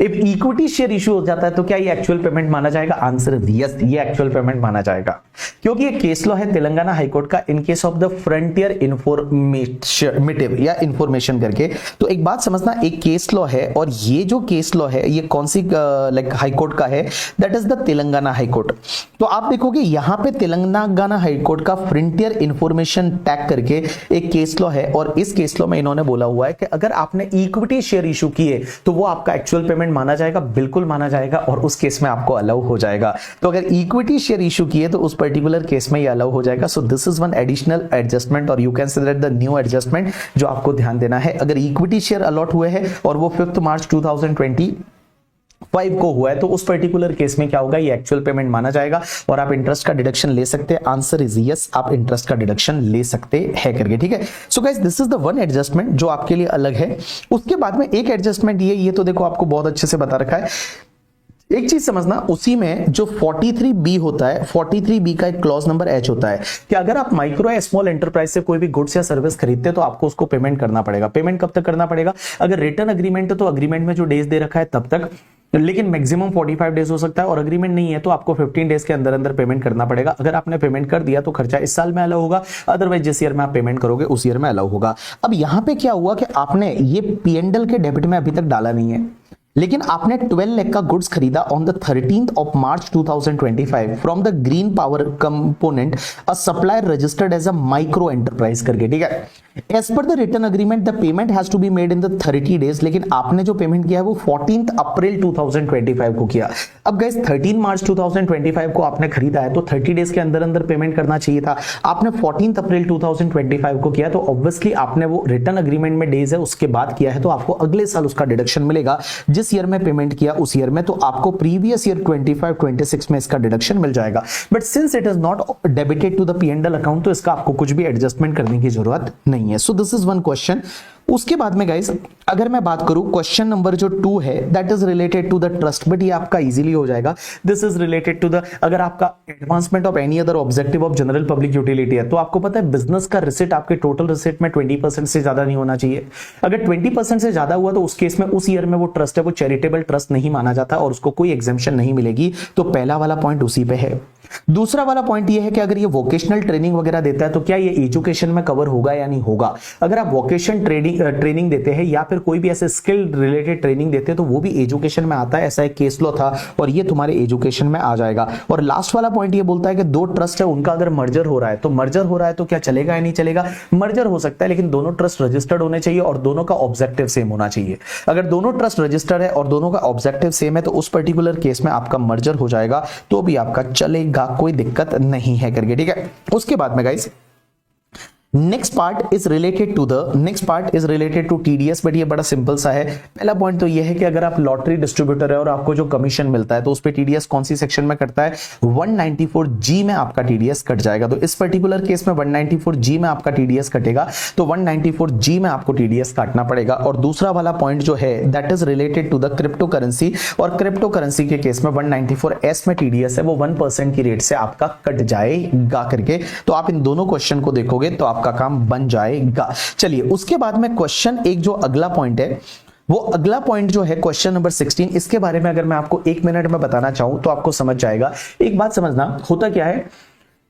इफ इक्विटी शेयर इशू हो जाता है तो क्या ये एक्चुअल पेमेंट माना जाएगा? आंसर इज यस, ये एक्चुअल पेमेंट माना जाएगा, क्योंकि ये केस लॉ है तेलंगाना हाईकोर्ट का in case of the frontier informative या इंफॉर्मेशन करके। तो एक बात समझना, एक केस लॉ है, और ये जो केस लॉ है ये कौन सी लाइक हाईकोर्ट का है? That is the Telangana high court. तो आप देखोगे यहां पे तेलंगाना हाईकोर्ट का फ्रंटियर इंफॉर्मेशन टैग करके एक केस लॉ है, और इस केस लॉ में इन्होंने बोला हुआ है कि अगर आपने इक्विटी शेयर इशू किए तो वो आपका एक्चुअल पेमेंट माना जाएगा, बिल्कुल माना जाएगा, और उस केस में आपको अलाउ हो जाएगा। तो अगर इक्विटी शेयर इशू किए तो उस पर्टिकुलर केस में ये अलाउ हो जाएगा। So this is one additional adjustment, और you can say that the new adjustment जो आपको ध्यान देना है। अगर इक्विटी शेयर अलॉट हुए हैं और वो 5 मार्च 2025 को हुआ है तो उस पर्टिकुलर केस में क्या होगा? ये एक्चुअल पेमेंट माना जाएगा और आप इंटरेस्ट का डिडक्शन ले सकते हैं। आंसर इज यस, आप इंटरेस्ट का डिडक्शन ले सकते हैं करके, ठीक है। So guys this is the one adjustment जो आपके लिए अलग है। उसके बाद में एक एडजस्टमेंट ये तो देखो आपको बहुत अच्छे से बता रखा है। एक चीज समझना, उसी में जो 43B होता है, 43B का एक क्लॉज नंबर H होता है कि अगर आप माइक्रो या स्मॉल एंटरप्राइज से कोई भी गुड्स या सर्विस खरीदते हैं तो आपको उसको पेमेंट करना पड़ेगा। पेमेंट कब तक करना पड़ेगा? अगर रिटर्न अग्रीमेंट है तो अग्रीमेंट में जो डेज दे रखा है तब तक, लेकिन मैक्सिमम 45 डेज हो सकता है, और अग्रीमेंट नहीं है तो आपको 15 डेज के अंदर अंदर पेमेंट करना पड़ेगा। अगर आपने पेमेंट कर दिया तो खर्चा इस साल में अलाउ होगा, अदरवाइज जिस ईयर में आप पेमेंट करोगे उस ईयर में अलाउ होगा। अब यहां पे क्या हुआ कि आपने ये P&L के डेबिट में अभी तक डाला नहीं है, लेकिन आपने 12 लाख का गुड्स खरीदा on the 13th of March 2025 from the green power component, a supplier registered as a micro enterprise करके, ठीक है। As per the return agreement the payment has to be made in the 30 days, लेकिन आपने जो पेमेंट किया है वो 14 अप्रैल 2025 को किया। अब गाइस 13 मार्च 2025 को आपने खरीदा है तो 30 डेज के अंदर अंदर पेमेंट करना चाहिए था। आपने 14 अप्रैल 2025 को किया, तो ऑब्वियसली आपने वो रिटर्न अग्रीमेंट में डेज है उसके बाद किया है, तो आपको अगले साल उसका डिडक्शन मिलेगा। जिस ईयर में पेमेंट किया उस ईयर में, तो आपको प्रीवियस ईयर 25-26 में इसका डिडक्शन मिल जाएगा। But since it is not debited to the P&L account, तो इसका आपको कुछ भी एडजस्टमेंट करने की जरूरत नहीं है। सो दिस इज वन क्वेश्चन। उसके बाद में गाइस अगर मैं बात करूं क्वेश्चन नंबर जो 2 है, that is related to the trust, but ये आपका इजीली हो जाएगा। This is related to the, अगर आपका advancement of any other objective of general public utility है, तो आपको पता है बिजनेस का रिसिट आपके टोटल रिसिट में 20% से ज्यादा नहीं होना चाहिए। अगर 20% से ज्यादा हुआ तो उस केस में उस ईयर में वो ट्रस्ट है वो चैरिटेबल ट्रस्ट नहीं माना जाता और उसको कोई एग्जेम्पशन नहीं मिलेगी। तो पहला वाला पॉइंट उसी पे है। दूसरा वाला पॉइंट ये है कि अगर ये वोकेशनल ट्रेनिंग वगैरह देता है तो क्या ये एजुकेशन में कवर होगा या नहीं होगा। अगर आप वोकेशन ट्रेनिंग देते हैं या फिर कोई भी ऐसे स्किल रिलेटेड ट्रेनिंग देते हैं तो वो भी एजुकेशन में आता है। ऐसा एक केस लॉ था और ये तुम्हारे एजुकेशन में आ जाएगा। और लास्ट वाला पॉइंट ये बोलता है कि दो ट्रस्ट है उनका अगर मर्जर हो रहा है, तो मर्जर हो रहा है तो क्या चलेगा या नहीं चलेगा। मर्जर हो सकता है लेकिन दोनों ट्रस्ट रजिस्टर्ड होने चाहिए और दोनों का ऑब्जेक्टिव सेम होना चाहिए। अगर दोनों ट्रस्ट रजिस्टर्ड है और दोनों का ऑब्जेक्टिव सेम है तो उस पर्टिकुलर केस में आपका मर्जर हो जाएगा, तो भी आपका चलेगा, कोई दिक्कत नहीं है करके, ठीक है। उसके बाद में guys next part is related to TDS, but ये बड़ा सिंपल सा है। पहला पॉइंट तो ये है कि अगर आप लॉटरी डिस्ट्रीब्यूटर है और आपको जो कमीशन मिलता है तो उस पे टीडीएस कौन सी सेक्शन में कटता है, 194G में आपका टीडीएस कट जाएगा। तो इस पर्टिकुलर केस में 194G में आपका टीडीएस कटेगा, तो 194G में आपको टीडीएस काटना पड़ेगा। और दूसरा वाला पॉइंट जो है that is related to the crypto currency, और क्रिप्टो करेंसी के केस में 194S में टीडीएस है वो 1% की रेट से आपका कट जाएगा करके। तो आप इन दोनों क्वेश्चन को देखोगे तो आपका काम बन जाएगा। चलिए उसके बाद में क्वेश्चन एक जो अगला पॉइंट है, वो अगला पॉइंट जो है क्वेश्चन नंबर 16, इसके बारे में अगर मैं आपको 1 मिनट में बताना चाहूं तो आपको समझ जाएगा। एक बात समझना, होता क्या है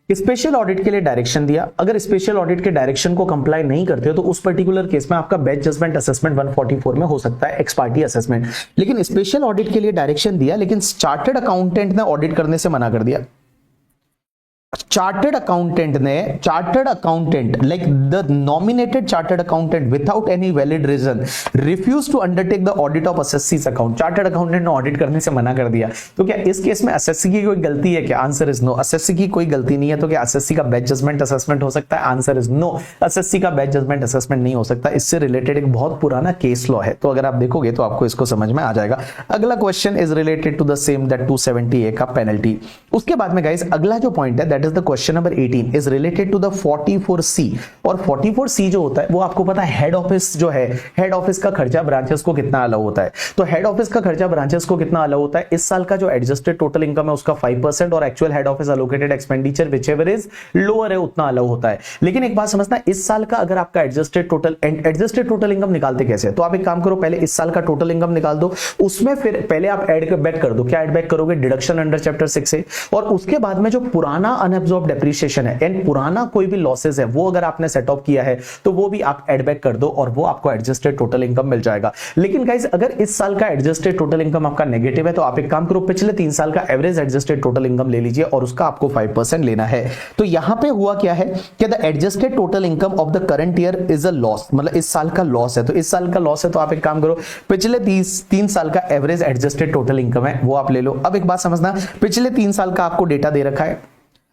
स्पेशल ऑडिट के लिए डायरेक्शन दिया, अगर स्पेशल ऑडिट के डायरेक्शन को कंप्लाई नहीं करते हो तो उस पर्टिकुलर केस में आपका बेस्ट जजमेंट असेसमेंट 144 में हो सकता है, एक्स पार्टी असेसमेंट। लेकिन स्पेशल ऑडिट के लिए डायरेक्शन दिया, लेकिन चार्टर्ड अकाउंटेंट ने ऑडिट करने से मना कर दिया। Chartered accountant like the nominated chartered accountant without any valid reason refuse to undertake the audit of एसएससी's अकाउंट। चार्टर्ड अकाउंटेंट ने ऑडिट करने से मना कर दिया। तो क्या इस केस में एसएससी की कोई गलती है क्या? आंसर इज नो, एसएससी की कोई गलती नहीं है। तो क्या एसएससी का बेस्ट जजमेंट असेसमेंट हो सकता है? आंसर इज नो, एसएससी का बेस्ट जजमेंट असेसमेंट नहीं हो सकता। इससे रिलेटेड एक बहुत पुराना केस लॉ है, तो अगर आप देखोगे तो आपको इसको समझ में आ जाएगा। अगला question is related to the same, that 270A का पेनल्टी। उसके बाद में गाइस अगला जो पॉइंट है that is the question number 18 is related to the 44C। और 44C जो होता है वो आपको पता है हेड ऑफिस जो है, हेड ऑफिस का खर्चा ब्रांचेस को कितना अलाउ होता है। तो हेड ऑफिस का खर्चा ब्रांचेस को कितना अलाउ होता है? इस साल का जो एडजस्टेड टोटल इनकम है उसका 5% और actual head office allocated expenditure whichever is lower है उतना अलाउ होता है। लेकिन एक बात समझना, इस साल का अगर आपका एडजस्टेड टोटल इनकम निकालते कैसे? तो आप एक काम करो, पहले इस साल का टोटल इनकम निकाल दो, उसमें फिर पहले आप ऐड बैक कर दो। क्या ऐड बैक करोगे? डिडक्शन अंडर चैप्टर 6 से, और उसके बाद में जो पुराना अनअब्सॉर्ब्ड डेप्रिसिएशन है एंड पुराना कोई भी लॉसेस है वो अगर आपने सेट ऑफ किया है तो वो भी आप ऐड बैक कर दो और वो आपको एडजस्टेड टोटल इनकम मिल जाएगा। लेकिन गाइस अगर इस साल का एडजस्टेड टोटल इनकम आपका नेगेटिव है तो आप एक काम करो, पिछले 3 साल का एवरेज एडजस्टेड टोटल इनकम ले लीजिए और उसका आपको 5% लेना है। तो यहां पे हुआ क्या है कि the adjusted total income of the current year is a loss, मतलब इस साल का लॉस है। तो इस साल का लॉस है तो आप एक काम करो, पिछले 3 साल का एवरेज एडजस्टेड टोटल इनकम है वो आप ले लो। अब एक बात समझना, पिछले 3 साल का आपको डेटा दे रखा है।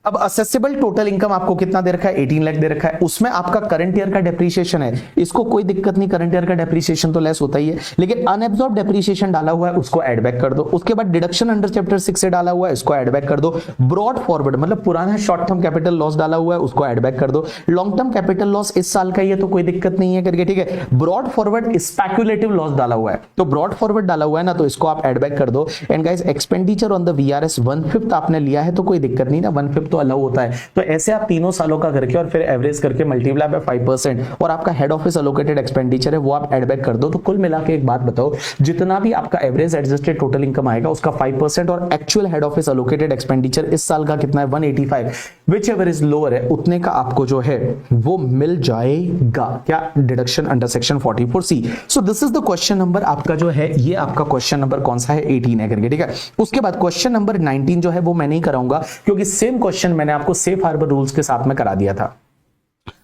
अब असेसेबल टोटल इनकम आपको कितना दे रखा है? 18 लाख दे रखा है। उसमें आपका करंट ईयर का डेप्रिसिएशन है, इसको कोई दिक्कत नहीं, करंट ईयर का डेप्रिसिएशन तो लेस होता ही है, लेकिन अनएब्सॉर्ब्ड डेप्रिसिएशन डाला हुआ है उसको ऐड बैक कर दो। उसके बाद डिडक्शन अंडर चैप्टर 6 से डाला हुआ है इसको ऐड बैक कर दो। ब्रॉड फॉरवर्ड मतलब पुराना शॉर्ट टर्म कैपिटल लॉस डाला हुआ है उसको ऐड बैक कर दो। लॉन्ग टर्म कैपिटल लॉस इस साल का ही है तो कोई दिक्कत नहीं है करके, ठीक है। ब्रॉड फॉरवर्ड स्पेक्युलेटिव लॉस डाला हुआ है, तो ब्रॉड फॉरवर्ड डाला हुआ है ना, तो इसको आप ऐड बैक कर दो। And guys expenditure on the VRS 1/5 आपने लिया है तो कोई दिक्कत नहीं ना, 1/5 तो अलाउ होता है। तो ऐसे आप तीनों सालों का करके और फिर एवरेज करके मल्टीप्लाई बाय 5% और आपका हेड ऑफिस एलोकेटेड एक्सपेंडिचर है वो आप ऐड बैक कर दो। तो कुल मिला के एक बात बताओ, जितना भी आपका एवरेज एडजस्टेड टोटल इनकम आएगा उसका 5% और actual head office allocated expenditure इस साल का कितना है? 185, विच एवर इज लोअर है उतने का आपको जो है वो मिल जाएगा। क्या? Deduction under section 44C। So this is the question number आपका जो है, ये आपका क्वेश्चन नंबर कौन सा है? 18 है करके, ठीक है। उसके बाद क्वेश्चन नंबर 19 जो है वो मैं नहीं कराऊंगा क्योंकि सेम क्वेश्चन मैंने आपको सेफ हार्बर रूल्स के साथ में करा दिया था।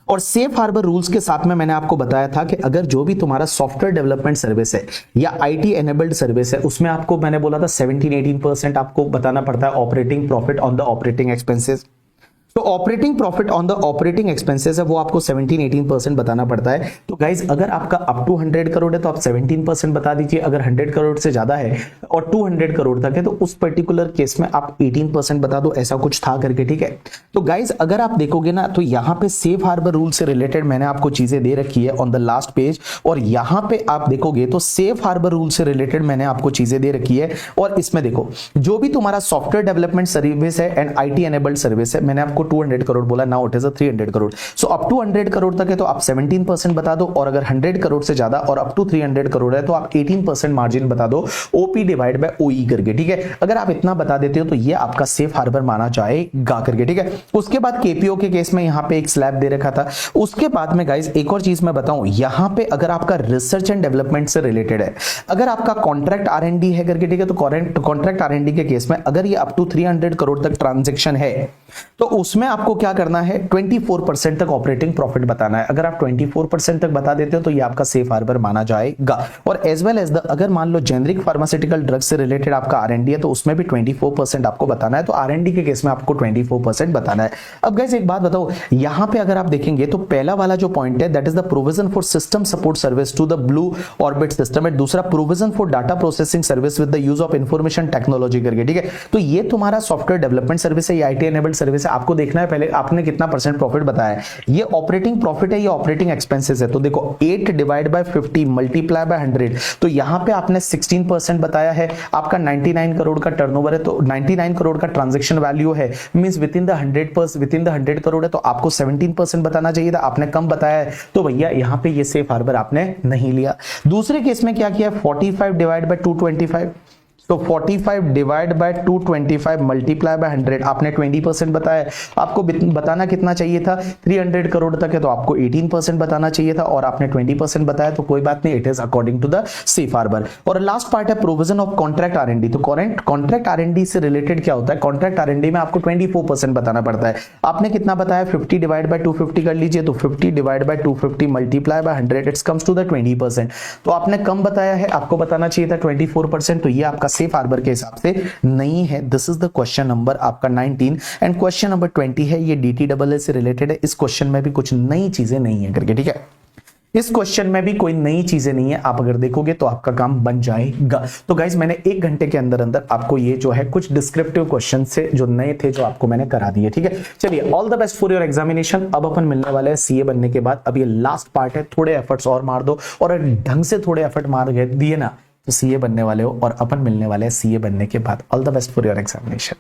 और सेफ हार्बर रूल्स के साथ में मैंने आपको बताया था कि अगर जो भी तुम्हारा सॉफ्टवेयर डेवलपमेंट सर्विस है या आईटी एनेबल्ड सर्विस है उसमें आपको मैंने बोला था 17-18% आपको बताना पड़ता है operating profit on the operating expenses. तो operating profit on the operating expenses है वो आपको 17-18% बताना पड़ता है। तो गाइज अगर आपका अप टू 100 करोड़ है तो आप 17% बता दीजिए, अगर 100 करोड़ से ज्यादा है और 200 करोड़ तक है तो उस पर्टिकुलर केस में आप 18% बता दो, ऐसा कुछ था करके, ठीक है। तो गाइज अगर आप देखोगे ना तो यहाँ पे सेफ हार्बर रूल से रिलेटेड मैंने आपको चीजें दे रखी है ऑन द लास्ट पेज, और यहाँ पे आप देखोगे तो सेफ हार्बर रूल से रिलेटेड मैंने आपको चीजें दे रखी है। और इसमें देखो जो भी तुम्हारा सॉफ्टवेयर डेवलपमेंट सर्विस है एंड आईटी एनेबल्ड सर्विस है, मैंने आपको 200 करोड़ बोला, now it is 300 crore. So up to 100 crore तक है तो आप 17% बता दो, और अगर 100 करोड़ से ज्यादा और अप टू 300 करोड़ है तो आप 18% मार्जिन बता दो, ओपी डिवाइड बाय ओई करके, ठीक है। अगर आप इतना बता देते हो तो ये आपका सेफ हार्बर माना जाएगा करके, ठीक है। उसके बाद केपीओ के केस में यहां पे एक स्लैब दे रखा था। उसके बाद में गाइस एक और चीज मैं बताऊं, यहां पे अगर आपका रिसर्च एंड डेवलपमेंट से रिलेटेड है, अगर आपका कॉन्ट्रैक्ट आरएनडी है करके, ठीक है, तो कॉन्ट्रैक्ट आरएनडी के केस में अगर ये अप टू 300 करोड़ तक ट्रांजैक्शन है तो उसमें आपको क्या करना है? 24% तक ऑपरेटिंग प्रॉफिट बताना है। अगर आप 24% तक बता देते हो तो ये आपका सेफ हार्बर माना जाएगा। और एज वेल एज द अगर मान लो जेनरिक फार्मास्यूटिकल ड्रग से रिलेटेड आपका आरएनडी है तो उसमें भी 24% आपको बताना है। तो आरएनडी के केस में आपको 24% बताना है। अब गाइस एक बात बताओ, यहां पे अगर आप देखेंगे तो पहला वाला जो पॉइंट है that is the provision for system support service to the blue orbit system है, दूसरा provision for data processing service with the use of information technology करके, ठीक है। तो ये तुम्हारा सॉफ्टवेयर डेवलपमेंट सर्विस है, ये आईटी एनेबल्ड सर्विस है। आपको देखना है पहले आपने कितना परसेंट प्रॉफिट बताया है। ये ऑपरेटिंग प्रॉफिट है, ये ऑपरेटिंग एक्सपेंसेस है। तो देखो 8 डिवाइड बाय 50 मल्टीप्लाई बाय 100, तो यहां पे आपने 16% बताया है। आपका 99 करोड़ का टर्नओवर है तो 99 करोड़ का ट्रांजैक्शन वैल्यू है, means with in the 100 crore है तो आपको 17% बताना चाहिए था, आपने कम बताया है तो भैया यहां पे ये सेफ हार्बर आपने नहीं लिया। दूसरे केस में क्या किया? 45 डिवाइड बाय 225, तो 45 डिवाइड बाय 225 मल्टीप्लाई बाय 100, आपने 20% बताया, आपको बताना कितना चाहिए था, 300 करोड़ तक है तो आपको 18% बताना चाहिए था, और आपने 20% बताया तो कोई बात नहीं, it is according to the safe harbour. और लास्ट पार्ट है प्रोविजन ऑफ कॉन्ट्रैक्ट आरएनडी। तो कॉन्ट्रैक्ट आरएनडी से रिलेटेड क्या होता है, कॉन्ट्रैक्ट आरएनडी में आपको 24% बताना पड़ता है। आपने कितना बताया, 50 डिवाइड बाय 250 कर लीजिए, तो 50 divide by 250 multiply by 100, it's comes to the 20%। तो आपने कम बताया है, आपको बताना चाहिए था 24%, तो ये आपका सेफ हार्बर के हिसाब से नहीं है। This is the question number आपका 19 एंड क्वेश्चन नंबर 20 है, ये DTAA से रिलेटेड है। इस क्वेश्चन में भी कुछ नई चीजें नहीं है करके, ठीक है, इस क्वेश्चन में भी कोई नई चीजें नहीं है, आप अगर देखोगे तो आपका काम बन जाएगा। तो गाइज मैंने 1 घंटे के अंदर अंदर आपको ये जो है कुछ डिस्क्रिप्टिव क्वेश्चन से जो नए थे जो आपको मैंने करा दिए, ठीक है। चलिए, all the best for your examination. अब अपन मिलने वाले हैं सीए बनने के बाद। अब ये लास्ट पार्ट है, थोड़े एफर्ट्स और मार दो, और ढंग से थोड़े एफर्ट मार दिए ना तो सीए बनने वाले हो, और अपन मिलने वाले हैं सीए बनने के बाद। All the best for your examination.